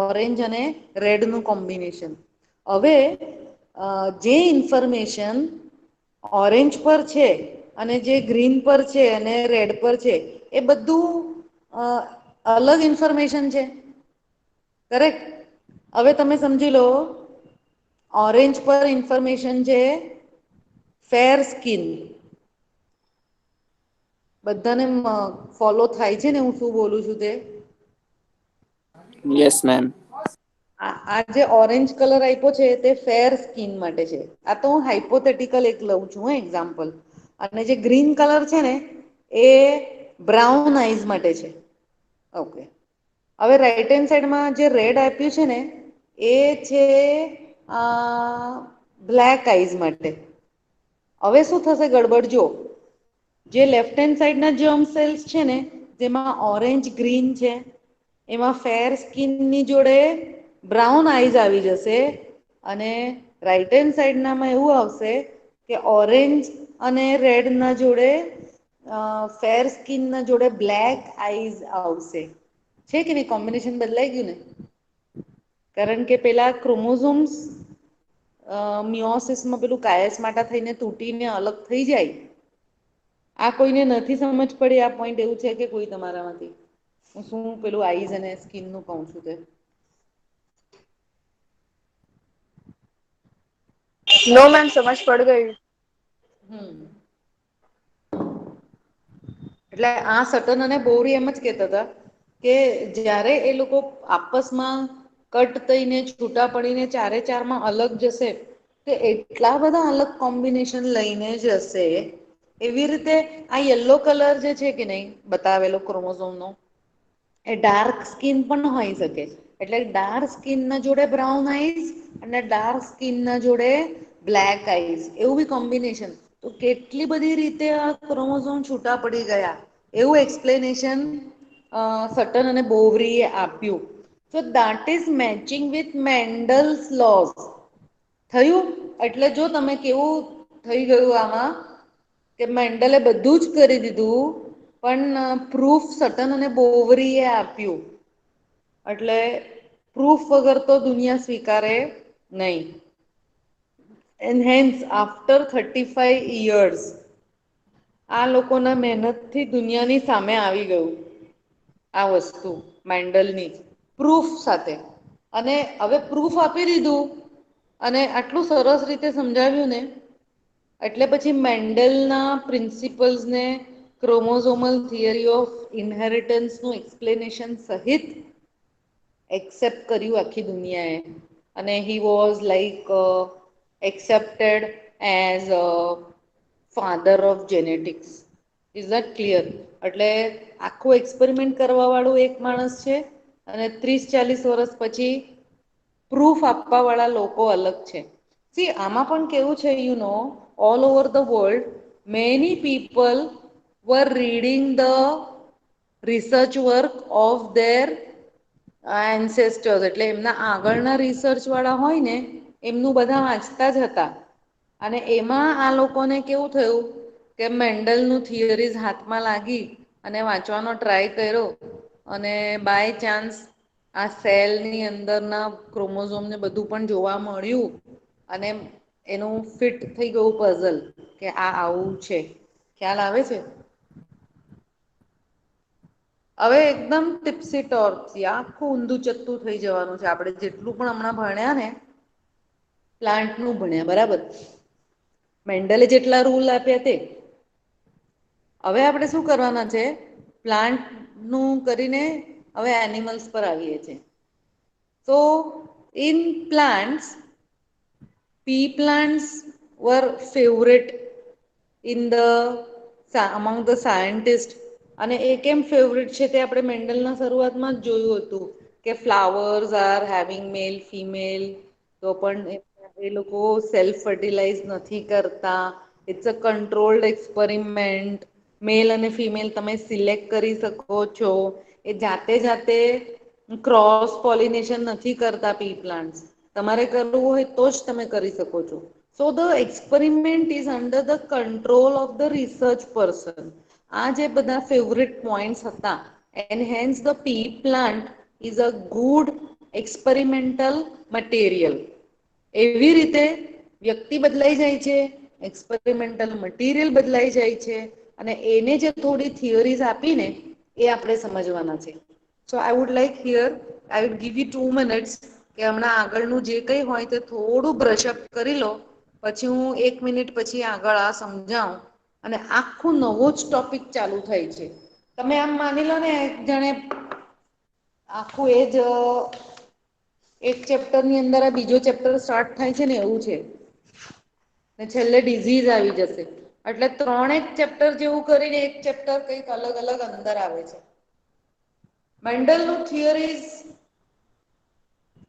ઓરેન્જ અને રેડનું કોમ્બિનેશન. હવે જે ઇન્ફોર્મેશન ઓરેન્જ પર છે અને જે ગ્રીન પર છે અને રેડ પર છે એ બધું અલગ ઇન્ફોર્મેશન છે. કરેક્ટ. હવે તમે સમજી લો ઓરેન્જ પર ઇન્ફોર્મેશન છે ફેર સ્કિન. બધાને ફોલો થાય છે ને હું શું બોલું છું તે? Yes ma'am. આ જે ઓરેન્જ કલર આપ્યો છે તે ફેર સ્કિન માટે છે. આ તો હું હાઇપોથેટિકલ એક લઉં છું એક્ઝામ્પલ. અને જે ગ્રીન કલર છે ને એ બ્રાઉન આઈઝ માટે છે. ઓકે, હવે રાઈટ હેન્ડ સાઈડમાં જે રેડ આપ્યું છે ને એ છે બ્લેક આઈઝ માટે. હવે શું થશે ગડબડ જો. જે લેફ્ટ હેન્ડ સાઈડના જર્મ સેલ્સ છે ને જેમાં ઓરેન્જ ગ્રીન છે એમાં ફેર સ્કિનની જોડે બ્રાઉન આઈઝ આવી જશે અને રાઈટ હેન્ડ સાઈડનામાં એવું આવશે કે ઓરેન્જ અને રેડ ના જોડે ફેર સ્કિન ના જોડે બ્લેક આઈઝ આવશે. છે કે નહીં? કોમ્બિનેશન બદલાઈ ગયું ને. કારણ કે પેલા ક્રોમોઝોમ્સ મિયોસિસમાં પેલું કાયસ માટે થઈને તૂટીને અલગ થઈ જાય. આ કોઈને નથી સમજ પડી આ પોઈન્ટ એવું છે કે કોઈ તમારામાંથી? હું શું પેલું આઈઝ અને સ્કિનનું કહું છું તે. नो मैम समझ पड़ गई. એટલે આ સટન અને બોરી એમ જ કહેતા હતા કે જ્યારે એ લોકો આપસમાં કટ થઈને છૂટા પડીને ચારે ચારમાં અલગ જશે તે એટલા બધા અલગ કોમ્બિનેશન લઈને જશે. એવી રીતે આ યલો કલર જે છે કે નહીં બતાવેલો ક્રોમોઝોમનો એ ડાર્ક સ્કીન પણ હોઈ શકે. એટલે ડાર્ક સ્કીન ના જોડે બ્રાઉન આઈઝ અને ડાર્ક સ્કીન ના જોડે બ્લેક આઈઝ એવું બી કોમ્બિનેશન. તો કેટલી બધી રીતે આ ક્રોમોઝોમ છૂટા પડી ગયા એવું એક્સપ્લેનેશન સટન અને બોવરી એ આપ્યું. સો દાટ ઇઝ મેચિંગ વિથ મેન્ડલ્સ લોઝ. થયું એટલે જો તમે કેવું થઈ ગયું આમાં કે મેન્ડલે બધું જ કરી દીધું પણ પ્રૂફ સટન અને બોવરી એ આપ્યું. એટલે પ્રૂફ વગર તો દુનિયા સ્વીકારે નહીં. એન્ડ હેન્સ આફ્ટર 35 યર્સ આ લોકોના મહેનતથી દુનિયાની સામે આવી ગયું. આ વસ્તુ મેન્ડલની પ્રૂફ સાથે. અને હવે પ્રૂફ આપી દીધું અને આટલું સરસ રીતે સમજાવ્યું ને એટલે પછી મેન્ડલના પ્રિન્સિપલ્સને ક્રોમોઝોમલ થિયરી ઓફ ઇન્હેરિટન્સનું એક્સપ્લેનેશન સહિત એક્સેપ્ટ કર્યું આખી દુનિયાએ અને he was like accepted as father of genetics. Is that clear? એટલે આખું એક્સપેરિમેન્ટ કરવા વાળું એક માણસ છે અને 30-40 વર્ષ પછી પ્રૂફ આપવા વાળા લોકો અલગ છે. સી આમાં પણ કેવું છે you know all over the world many people were reading the research work of their ancestors એટલે એમના આગળના રિસર્ચ વાળા હોય ને એમનું બધા વાંચતા જ હતા. અને એમાં આ લોકોને કેવું થયું કે મેન્ડલનું થિયરીઝ હાથમાં લાગી અને વાંચવાનો ટ્રાય કર્યો અને બાય ચાન્સ આ સેલની અંદરના ક્રોમોઝોમને બધું પણ જોવા મળ્યું અને એનું ફિટ થઈ ગયું પઝલ કે આ આવું છે. ખ્યાલ આવે છે? હવે એકદમ ટીપસી ટોપસી આખું ઊંધું ચત્તું થઈ જવાનું છે. આપણે જેટલું પણ હમણાં ભણ્યા ને પ્લાન્ટનું ભણ્યા બરાબર. મેન્ડલે જેટલા રૂલ આપ્યા તે. હવે આપણે શું કરવાના છે પ્લાન્ટનું કરીને હવે એનિમલ્સ પર આવીએ છીએ. તો in plants pea plants were favorite in the among the scientists અને એ કેમ ફેવરેટ છે તે આપણે મેન્ડલના શરૂઆતમાં જ જોયું હતું કે flowers are having male female તો પણ એ લોકો સેલ્ફ ફર્ટિલાઈઝ નથી કરતા. It's a controlled experiment. Male અને ફિમેલ તમે સિલેક્ટ કરી શકો છો. એ જાતે જાતે ક્રોસ પોલિનેશન નથી કરતા પી પ્લાન્ટ. તમારે કરવું હોય તો જ તમે કરી શકો છો. So the experiment is under the control of the research person. આ જે બધા ફેવરેટ પોઈન્ટ્સ હતા and hence the pea plant is a good experimental material. એવી રીતે વ્યક્તિ બદલાઈ જાય છે, એક્સપેરિમેન્ટલ મટીરિયલ બદલાઈ જાય છે અને એને જે થોડી થિયરીઝ આપી ને એ આપણે સમજવાના છે. So I would like here I would give you 2 minutes કે હમણાં આગળનું જે કંઈ હોય તે થોડું બ્રશઅપ કરી લો પછી હું 1 મિનિટ પછી આગળ આ સમજાવું અને આખું નવો જ ટોપિક ચાલુ થાય છે. તમે આમ માની લો ને જાણે આખું એજ એક ચેપ્ટરની અંદર આ બીજો ચેપ્ટર સ્ટાર્ટ થાય છે ને એવું છે. ને છેલ્લે ડિઝીઝ આવી જશે. એટલે ત્રણેક ચેપ્ટર જેવું કરીને એક ચેપ્ટર કંઈક અલગ અલગ અંદર આવે છે. મેન્ડલનું થિયરીઝ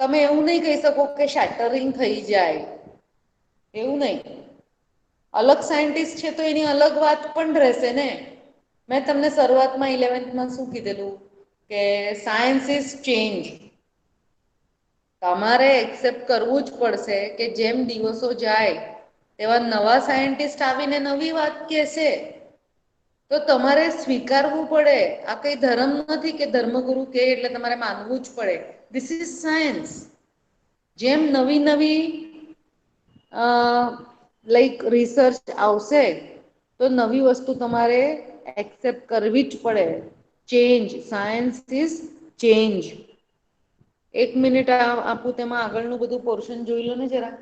તમે એવું નહીં કહી શકો કે શેટરિંગ થઈ જાય એવું નહીં. અલગ સાયન્ટિસ્ટ છે તો એની અલગ વાત પણ રહેશે ને. મેં તમને શરૂઆતમાં 11th શું કીધેલું કે સાયન્સ ઇઝ ચેન્જ. તમારે એક્સેપ્ટ કરવું જ પડશે કે જેમ દિવસો જાય એવા નવા સાયન્ટિસ્ટ આવીને નવી વાત કહેશે તો તમારે સ્વીકારવું પડે. આ કઈ ધર્મ નથી કે ધર્મગુરુ કે એટલે તમારે માનવું જ પડે. This is science. જેમ નવી નવી લાઈક રિસર્ચ આવશે તો નવી વસ્તુ તમારે એક્સેપ્ટ કરવી જ પડે. Change. Science is change. 1 minute આપું, તેમાં આગળનું બધું પોર્શન જોઈ લો ને જરા.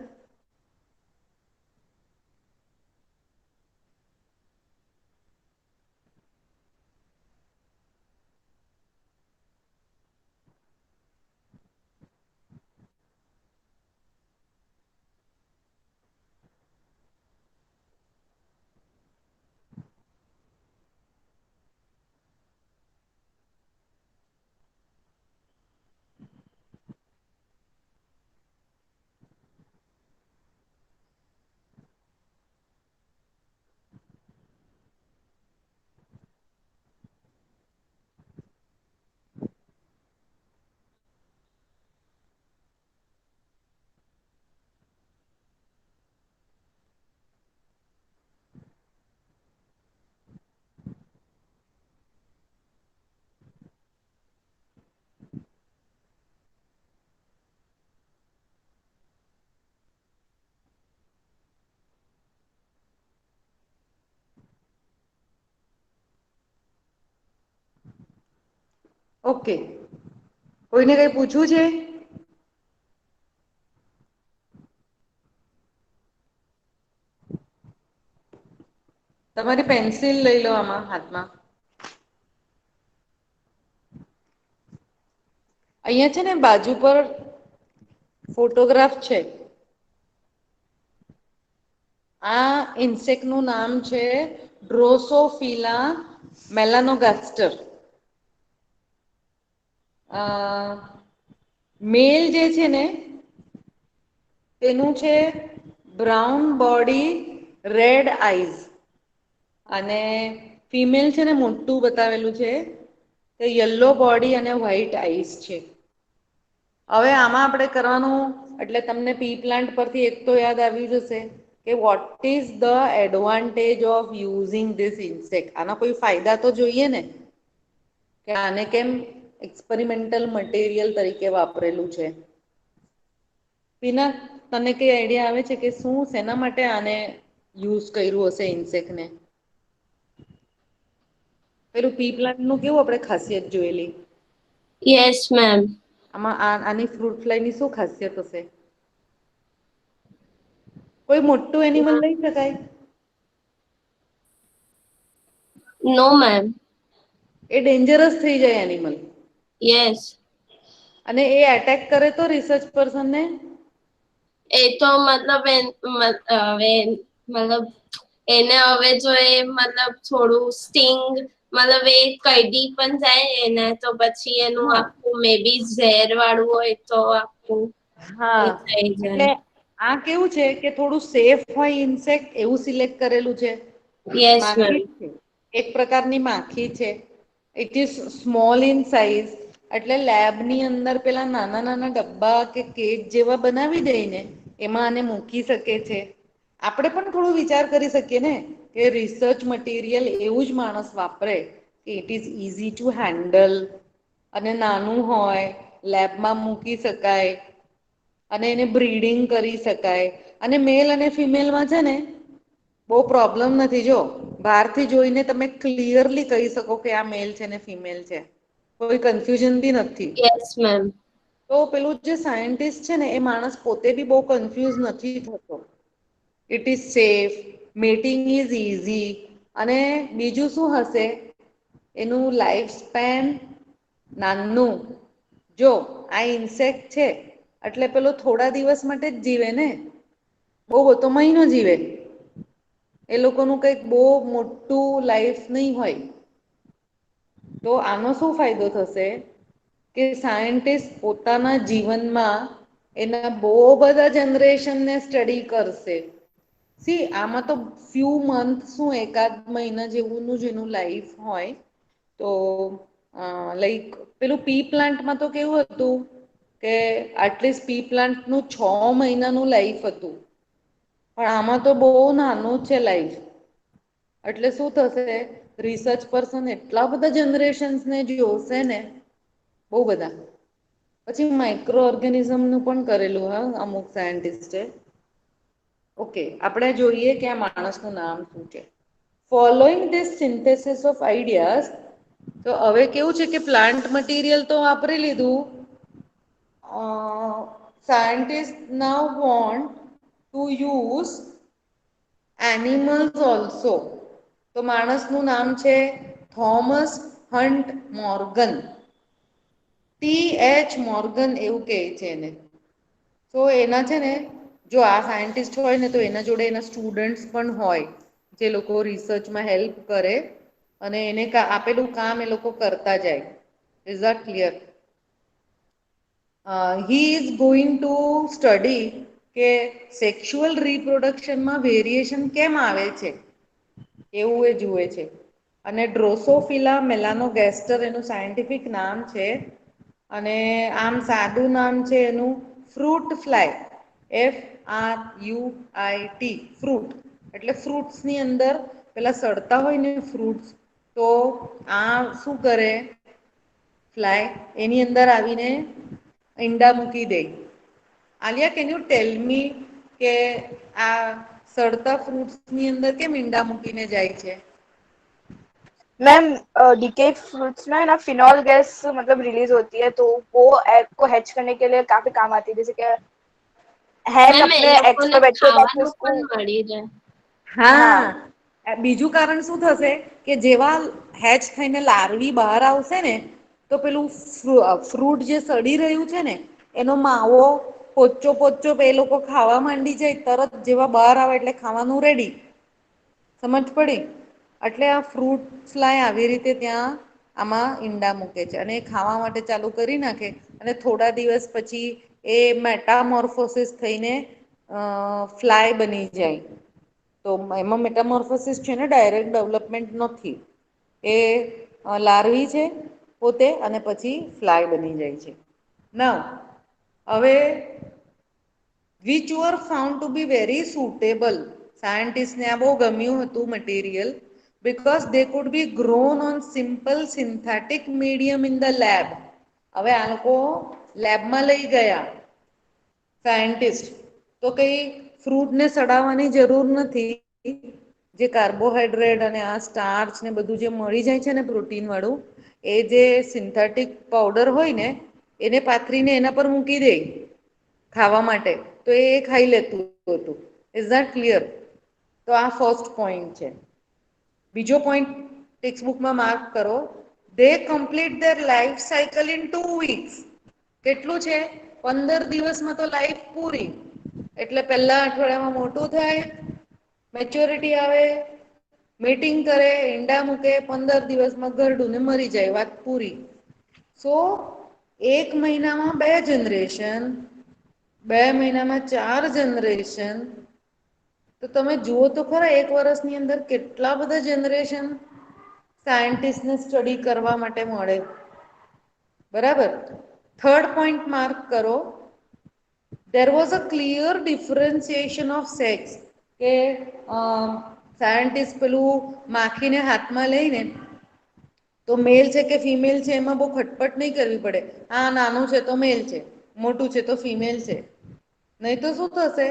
ઓકે, કોઈને કઈ પૂછવું છે? તમારી પેન્સિલ લઈ લો આમાં હાથમાં. અહીંયા છે ને બાજુ પર ફોટોગ્રાફ છે. આ ઇન્સેક્ટનું નામ છે ડ્રોસોફિલા મેલાનોગાસ્ટર. મેલ જે છે ને તેનું છે બ્રાઉન બોડી, રેડ આઈઝ, અને ફિમેલ છે ને મોટું બતાવેલું છે તે યલો બોડી અને વ્હાઈટ આઈસ છે. હવે આમાં આપણે કરવાનું, એટલે તમને પી પ્લાન્ટ પરથી એક તો યાદ આવી જશે કે what is the advantage of using this insect. આના કોઈ ફાયદા તો જોઈએ ને, કે આને કેમ એક્સપેરિમેન્ટલ મટીરિયલ તરીકે વાપરેલું છે. પિના, તને કઈ આઈડિયા આવે છે કે શું શેના માટે આને યુઝ કર્યું હશે ઇન્સેક્ટને? પેલું પી પ્લાન્ટ નું કેવું આપણે ખાસિયત જોયેલી. Yes ma'am. આમાં આની ફ્રૂટ ફ્લાયની શું ખાસિયત હશે? કોઈ મોટું એનિમલ લઈ શકાય? નો મેમ. એ ડેન્જરસ થઈ જાય એનિમલ. યસ. અને એ એટેક કરે તો રિસર્ચ પર્સન ને? એ તો મતલબ હવે મતલબ એને હવે જો એ મતલબ થોડું સ્ટિંગ મતલબ એ કઈડી પણ જાય એને તો પછી એનું હા આખું મે બી ઝેર વાળું હોય તો આખું હા, એ થઈ એટલે જાય. આ કેવું છે કે થોડું સેફ હોય ઇન્સેક્ટ એવું સિલેક્ટ કરેલું છે. Yes ma'am. માખી છે, એક પ્રકારની માખી છે. It is small in size. એટલે લેબની અંદર પેલા નાના નાના ડબ્બા કે કેક જેવા બનાવી દઈ ને એમાં આને મૂકી શકે છે. આપણે પણ થોડું વિચાર કરી શકીએ ને કે રિસર્ચ મટીરિયલ એવું જ માણસ વાપરે કે it is easy to handle અને નાનું હોય, લેબમાં મૂકી શકાય અને એને બ્રીડિંગ કરી શકાય. અને મેલ અને ફિમેલમાં છે ને બહુ પ્રોબ્લેમ નથી. જો બહારથી જોઈને તમે ક્લિયરલી કહી શકો કે આ મેલ છે ને ફિમેલ છે. કોઈ કન્ફ્યુઝન બી નથી. Yes ma'am. તો પેલું જે સાયન્ટિસ્ટ છે ને એ માણસ પોતે બી બહુ કન્ફ્યુઝ નથી થતો. It is safe, matting is easy, અને બીજું શું હશે એનું લાઈફ સ્પેન નાનું. જો આ ઇન્સેક્ટ છે એટલે પેલો થોડા દિવસ માટે જ જીવે ને, બહુ તો મહિનો જીવે. એ લોકોનું કંઈક બહુ મોટું લાઈફ નહીં હોય. તો આનો શું ફાયદો થશે કે સાયન્ટિસ્ટ પોતાના જીવનમાં એના બહુ બધા જનરેશનને સ્ટડી કરશે. સી આમાં તો ફ્યુ મંથ શું એકાદ મહિના જેવુંનું જ એનું લાઈફ હોય. તો લાઈક પેલું પી પ્લાન્ટમાં તો કેવું હતું કે આટલીસ્ટ પી પ્લાન્ટનું 6 મહિનાનું લાઈફ હતું. પણ આમાં તો બહુ નાનું છે લાઈફ. એટલે શું થશે, રિસર્ચ પર્સન એટલા બધા જનરેશન્સને જોશે ને, બહુ બધા. પછી માઈક્રો ઓર્ગેનિઝમનું પણ કરેલું હ અમુક સાયન્ટિસ્ટે. ઓકે, આપણે જોઈએ કે આ માણસનું નામ શું છે. Following this synthesis of ideas તો હવે કેવું છે કે પ્લાન્ટ મટીરિયલ તો વાપરી લીધું. Scientists now want to use animals also. તો માણસનું નામ છે Thomas hunt Morgan. TH Morgan એવું કહે છે એને. તો એના છે ને, જો આ સાયન્ટિસ્ટ હોય ને તો એના જોડે એના સ્ટુડન્ટ્સ પણ હોય, જે લોકો રિસર્ચમાં હેલ્પ કરે અને એને આપેલું કામ એ લોકો કરતા જાય. Is that clear? He is going to study કે સેક્સ્યુઅલ રિપ્રોડક્શનમાં વેરિએશન કેમ આવે છે, એવું એ જુએ છે. અને ડ્રોસોફિલા મેલાનોગેસ્ટર એનું સાયન્ટિફિક નામ છે. અને આમ સાદું નામ છે એનું ફ્રૂટ ફ્લાય. FRUIT ફ્રૂટ એટલે ફ્રૂટ્સની અંદર પેલા સડતા હોય ને ફ્રૂટ્સ, તો આ શું કરે ફ્લાય એની અંદર આવીને ઈંડા મૂકી દે. આલિયા, કેન યુ ટેલ મી કે આ સડતા ફ્રૂટ્સની અંદર કેમ ઈંડા મૂકીને જાય છે? मैम डीके फ्रूट्स में ना फिनॉल गैस मतलब रिलीज होती है, तो वो एग को हैच करने के लिए काफी काम आती है. जैसे कि हैन મેમ એ अपने एग्स લોકોને पे बैठ के जाके ખાવાનું उसको. પણ મળી જાય. હા, બીજું કારણ શું થશે કે જેવા હેચ થઈને લારવી બહાર આવશે ને, તો પેલું ફ્રૂટ જે સડી રહ્યું છે ને એનો માવો પોચો પોચો એ લોકો ખાવા માંડી જાય, તરત જેવા બહાર આવે એટલે ખાવાનું રેડી. સમજ પડી? એટલે આ ફ્રૂટ ફ્લાય આવી રીતે ત્યાં આમાં ઈંડા મૂકે છે અને એ ખાવા માટે ચાલુ કરી નાખે. અને થોડા દિવસ પછી એ મેટામોર્ફોસિસ થઈને ફ્લાય બની જાય. તો એમાં મેટામોર્ફોસિસ છે ને ડાયરેક્ટ ડેવલપમેન્ટ નથી. એ લારવી છે પોતે અને પછી ફ્લાય બની જાય છે. નાઉ હવે which were found to be very suitable. સાયન્ટિસ્ટને આ બહુ ગમ્યું હતું material, because they could be grown on simple synthetic medium in the lab. હવે આ લોકો લેબમાં લઈ ગયા સાયન્ટિસ્ટ, તો કઈ ફ્રૂટને સડાવવાની જરૂર નથી. જે કાર્બોહાઈડ્રેટ અને આ સ્ટાર્ચ ને બધું જે મળી જાય છે ને પ્રોટીન વાળું, એ જે સિન્થેટિક પાવડર હોય ને એને પાથરીને એના પર મૂકી દે ખાવા માટે, તો એ ખાઈ લેતું હતું. Is that clear? તો આ ફર્સ્ટ પોઈન્ટ છે. બીજો પોઈન્ટ ટેક્સ્ટબુકમાં માર્ક કરો. They complete their life cycle in 2 weeks. કેટલું છે? 15 દિવસમાં તો લાઈફ પૂરી. એટલે પહેલા અઠવાડિયામાં મોટું થાય, મેચ્યોરિટી આવે, મીટિંગ કરે, ઈંડા મૂકે, 15 દિવસમાં ઘરડું ને મરી જાય, વાત પૂરી. સો 1 મહિનામાં 2 જનરેશન, 2 મહિનામાં 4 જનરેશન. તો તમે જુઓ તો ખરા, 1 વર્ષની અંદર કેટલા બધા જનરેશન સાયન્ટિસ્ટને સ્ટડી કરવા માટે મળે. બરાબર? થર્ડ પોઈન્ટ માર્ક કરો. There was a clear differentiation of sex. કે સાયન્ટિસ્ટ પેલું માખીને હાથમાં લઈને, તો મેલ છે કે ફિમેલ છે એમાં બહુ ખટપટ નહીં કરવી પડે. હા, નાનું છે તો મેલ છે, મોટું છે તો ફિમેલ છે. નહીં તો શું થશે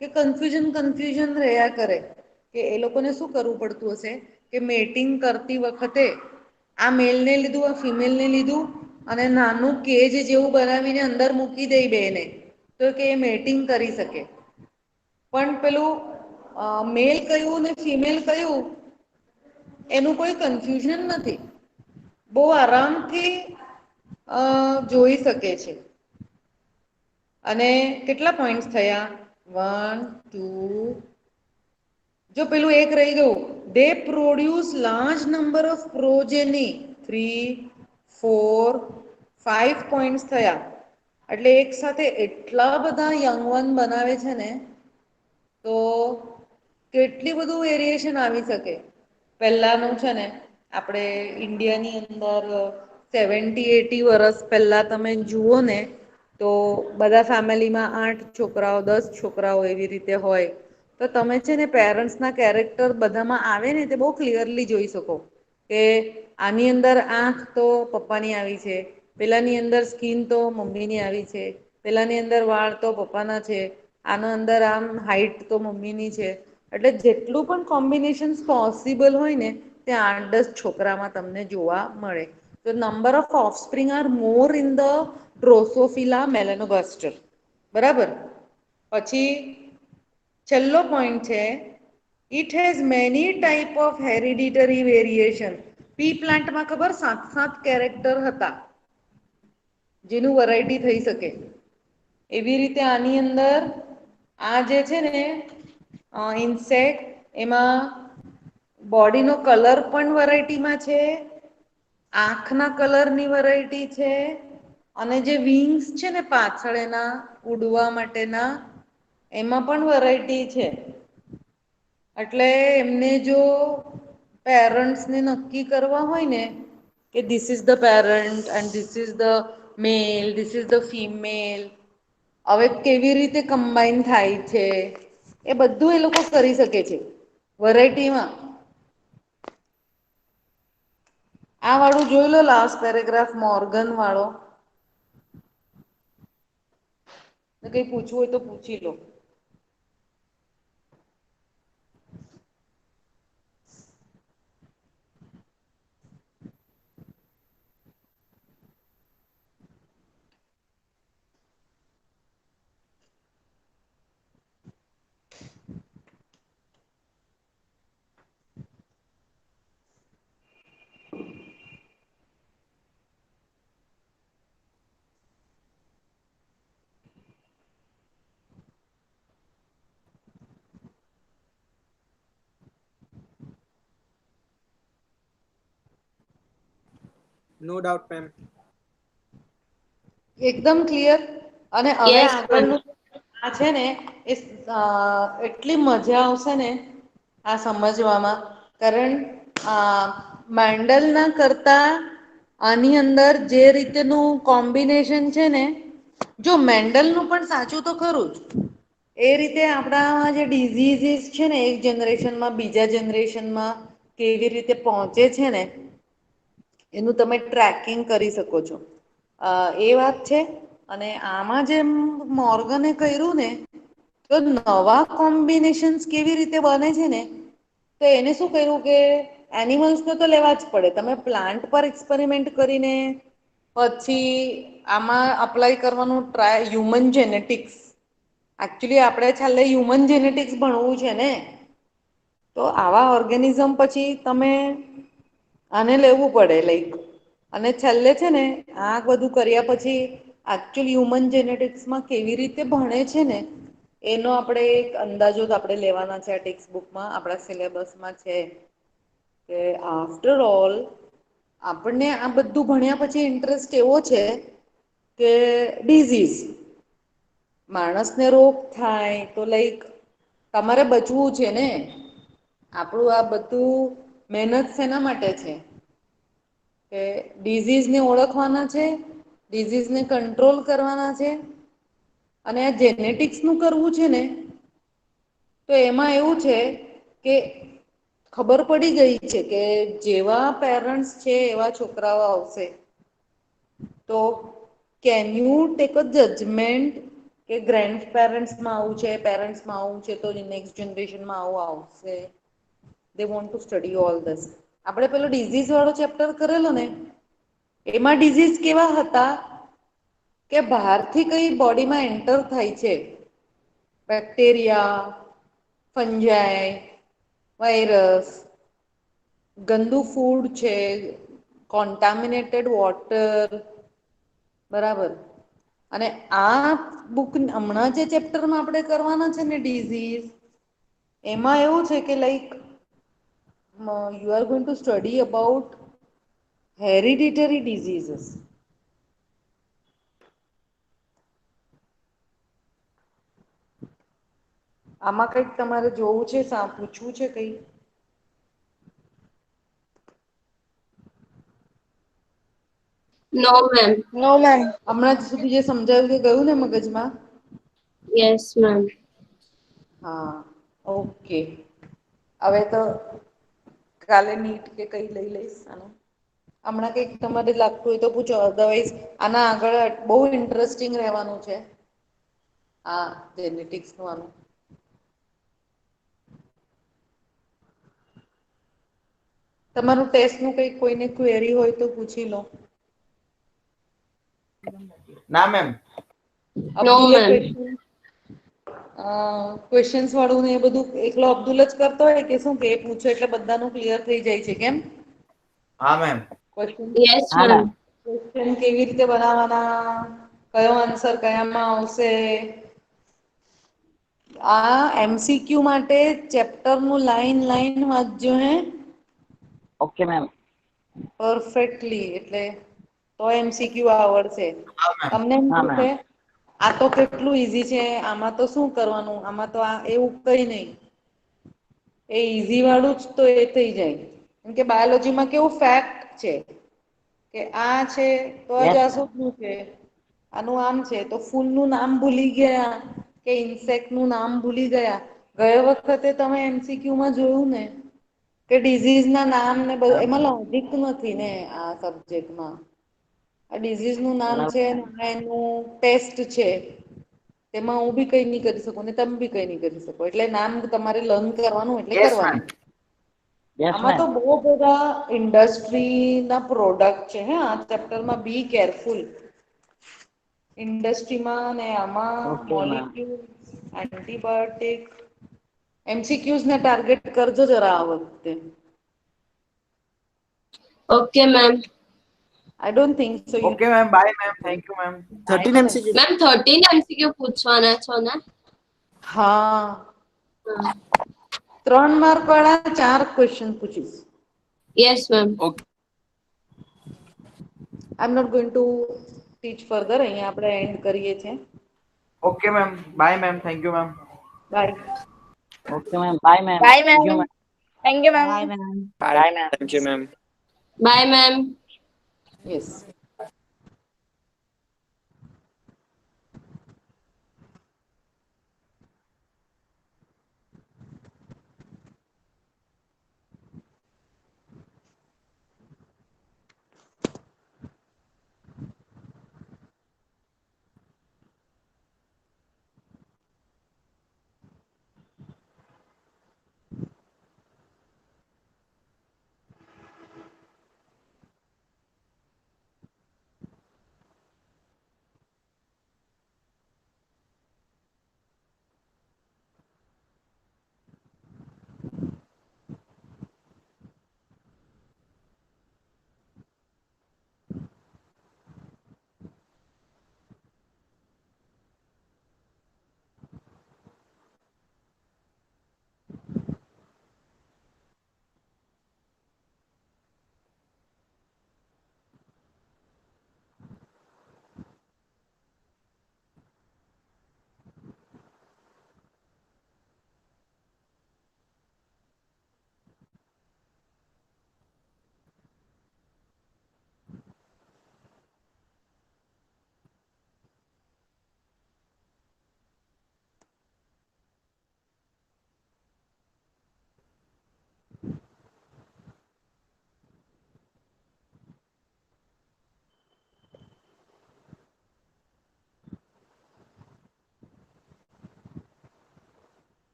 કે કન્ફ્યુઝન રહ્યા કરે. કે એ લોકોને શું કરવું પડતું હશે કે મેટિંગ કરતી વખતે આ મેલને લીધું, આ ફિમેલને લીધું અને નાનું કેજ જેવું બનાવીને અંદર મૂકી દઈ બેને, તો કે એ મેટિંગ કરી શકે. પણ પેલું મેલ કયું ને ફિમેલ કયું એનું કોઈ કન્ફ્યુઝન નથી. બહુ આરામથી જોઈ શકે છે. અને કેટલા પોઈન્ટ્સ થયા? 1 2, જો પેલું એક રહી ગયું. They produce large number of progeny. 3 4 5 points થયા. એટલે એક સાથે એટલા બધા યંગવન બનાવે છે ને, તો કેટલી બધું વેરિએશન આવી શકે. પહેલાનું છે ને આપણે ઈન્ડિયાની અંદર 70-80 વર્ષ પહેલા તમે જુઓ ને, તો બધા ફેમિલીમાં 8 છોકરાઓ 10 છોકરાઓ એવી રીતે હોય. તો તમે છે ને પેરેન્ટ્સના કેરેક્ટર બધામાં આવે ને તે બહુ ક્લિયરલી જોઈ શકો. કે આની અંદર આંખ તો પપ્પાની આવી છે, પેલાની અંદર સ્કીન તો મમ્મીની આવી છે, પેલાની અંદર વાળ તો પપ્પાના છે, આના અંદર આમ હાઈટ તો મમ્મીની છે. એટલે જેટલું પણ કોમ્બિનેશન પોસિબલ હોય ને તે 8-10 છોકરામાં તમને જોવા મળે. તો number of offspring are more in the Drosophila melanogaster. બરાબર. પછી છેલ્લો પોઈન્ટ છે, it has many type of hereditary variation. Pea પ્લાન્ટમાં ખબર 7-7 કેરેક્ટર હતા, જેનું વેરાયટી થઈ શકે. એવી રીતે આની અંદર આ જે છે ને ઇન્સેક્ટ, એમાં બોડીનો કલર પણ વેરાયટીમાં છે, આંખના કલરની વેરાયટી છે, અને જે વિંગ્સ છે ને પાછળ એના ઉડવા માટેના, એમાં પણ વેરાયટી છે. એટલે એમને જો પેરેન્ટ્સને નક્કી કરવા હોય ને કે this is the parent and this is the male, this is the female, હવે કેવી રીતે કમ્બાઈન થાય છે, એ બધું એ લોકો કરી શકે છે વેરાયટીમાં. આ વાળું જોઈ લો, લાસ્ટ પેરેગ્રાફ મોર્ગન વાળો. કઈ પૂછવું હોય તો પૂછી લો. No doubt ma'am. એકદમ ક્લિયર. અને હવે યસ મેમ. આગળનું આ છે ને એ એટલી મજા આવશે ને આ સમજવામાં, કારણ મેન્ડલ ના કરતા આની અંદર જે રીતેનું કોમ્બિનેશન છે ને, જો મેન્ડલનું પણ સાચું તો ખરું જ, એ રીતે આપણામાં જે ડિઝીઝીસ છે ને એક જનરેશનમાં બીજા જનરેશનમાં કેવી રીતે પહોંચે છે ને, એનું તમે ટ્રેકિંગ કરી શકો છો. એ વાત છે. અને આમાં જેમ મોર્ગને કર્યું ને, તો નવા કોમ્બિનેશન્સ કેવી રીતે બને છે ને, તો એને શું કર્યું કે એનિમલ્સને તો લેવા જ પડે, તમે પ્લાન્ટ પર એક્સપેરિમેન્ટ કરીને પછી આમાં અપ્લાય કરવાનું ટ્રાય હ્યુમન જેનેટિક્સ. એકચ્યુઅલી આપણે છેલ્લે હ્યુમન જેનેટિક્સ ભણવું છે ને, તો આવા ઓર્ગેનિઝમ પછી તમે આને લેવું પડે લાઈક, અને છેલ્લે છે ને આ બધું કર્યા પછી એકચુઅલ હ્યુમન જેનેટિક્સમાં કેવી રીતે ભણે છે ને, એનો આપણે એક અંદાજો તો આપણે લેવાના છે. આ ટેક્સ્ટ બુકમાં આપણા સિલેબસમાં છે કે આફ્ટર ઓલ આપણને આ બધું ભણ્યા પછી ઇન્ટરેસ્ટ એવો છે કે ડિઝીઝ, માણસને રોગ થાય તો લાઈક તમારે બચવું છે ને, આપણું આ બધું મહેનત શેના માટે છે કે ડિઝીઝને ઓળખવાના છે, ડિઝીઝને કંટ્રોલ કરવાના છે. અને આ જેનેટિક્સનું કરવું છે ને, તો એમાં એવું છે કે ખબર પડી ગઈ છે કે જેવા પેરેન્ટ્સ છે એવા છોકરાઓ આવશે. તો can you take a judgement કે ગ્રેન્ડ પેરેન્ટ્સમાં આવું છે, પેરેન્ટ્સમાં આવું છે, તો નેક્સ્ટ જનરેશનમાં આવું આવશે. They want to study all this. આપણે પેલો ડિઝીઝ વાળો ચેપ્ટર કરેલો ને, એમાં ડિઝીઝ કેવા હતા કે બહારથી કઈ બોડીમાં એન્ટર થાય છે, બેક્ટેરિયા, ફંજાઈ, વાયરસ, ગંદુ ફૂડ છે, કોન્ટામિનેટેડ વોટર, બરાબર. અને આ બુક હમણાં જે ચેપ્ટરમાં આપણે કરવાના છે ને ડિઝીઝ, એમાં એવું છે કે like you are going to study about hereditary diseases. આમાં કંઈક તમારે જોવું છે, પૂછવું છે કંઈ? No ma'am. No ma'am. હમણાં સુધી જે સમજાવ્યું તે ગયું ને મગજમાં? Yes ma'am. હા, ઓકે. હવે તો કાલે નીટ કે કઈ લઈ લઈશ આનું. હમણાં કંઈક તમારે લાગતું હોય તો પૂછો, અધરવાઈઝ આના આગળ બહુ ઇન્ટરેસ્ટિંગ રહેવાનું છે. હા, જેનેટિક્સનું આનું. તમારું ટેસ્ટનું કંઈ કોઈને ક્વેરી હોય તો પૂછી લો. ના મેમ. અબ્દુલે ma'am. ક્વેશ્ચન્સ વાળું ને એ બધું એકલો અબ્દુલ જ કરતો હોય કે શું કે એ પૂછો એટલે બધાનું ક્લિયર થઈ જાય છે કેમ? હા મેમ. Yes, હા ma'am. મેમ. ક્વેશ્ચન કેવી રીતે બનાવવાના, કયો આન્સર કયામાં આવશે. આ એમસીક્યુ માટે ચેપ્ટરનું લાઈન વાંચજો હે. Okay ma'am. પરફેક્ટલી એટલે તો એમસીક્યુ આવડશે. હા મેમ. તમને એમ હા થશે મેમ. આ તો કેટલું ઈઝી છે, આમાં તો શું કરવાનું, આમાં તો આ એવું કઈ નહીં. એ ઈઝી વાળું જ તો એ થઈ જાય. કેમ કે બાયોલોજીમાં કેવું ફેક્ટ છે કે આ છે તો જ યસ આ મેમ. શું છે. આનું આમ છે તો ફૂલનું નામ ભૂલી ગયા કે ઇન્સેક્ટ નું નામ ભૂલી ગયા. ગયા વખતે તમે એમસીક્યુમાં જોયું ને કે ડિઝીઝ ના નામ ને બધું એમાં લોજિક નથી ને આ સબ્જેક્ટમાં. આ ડિઝીઝ નું નામ છે ને આ એનું ટેસ્ટ છે. તેમાં હું બી કઈ નહી કરી શકું ને તમે બી કઈ નહી કરી શકો એટલે નામ તમારે લર્ન કરવાનું એટલે યસ મેમ. કરવાનું. યસ આમાં મેમ. તો બહુ બધા ઇન્ડસ્ટ્રી ના પ્રોડક્ટ છે હે આ ચેપ્ટરમાં બી કેરફુલ. ઇન્ડસ્ટ્રીમાં ને આમાં okay ma'am. Molecule antibiotic MCQs ને ટાર્ગેટ કરજો જરા આ વખતે. Okay, ma'am. I don't think so you okay ma'am. Bye ma'am. Thank you ma'am. 13 MCQ. Ma'am, 13 MCQ પૂછવાના છો ને? હા હા. 3 માર્ક વાળા 4 ક્વેશ્ચન પૂછીશ. Yes, ma'am. Okay. I am not going to teach further. અહીંયા આપણે એન્ડ કરીએ છીએ. Okay ma'am. Bye ma'am. Thank you ma'am. Bye. Okay ma'am. Bye ma'am. Bye thank you ma'am. Ma'am. Thank you ma'am. Bye ma'am. Bye. Bye ma'am. Thank you ma'am. Bye, ma'am. Yes.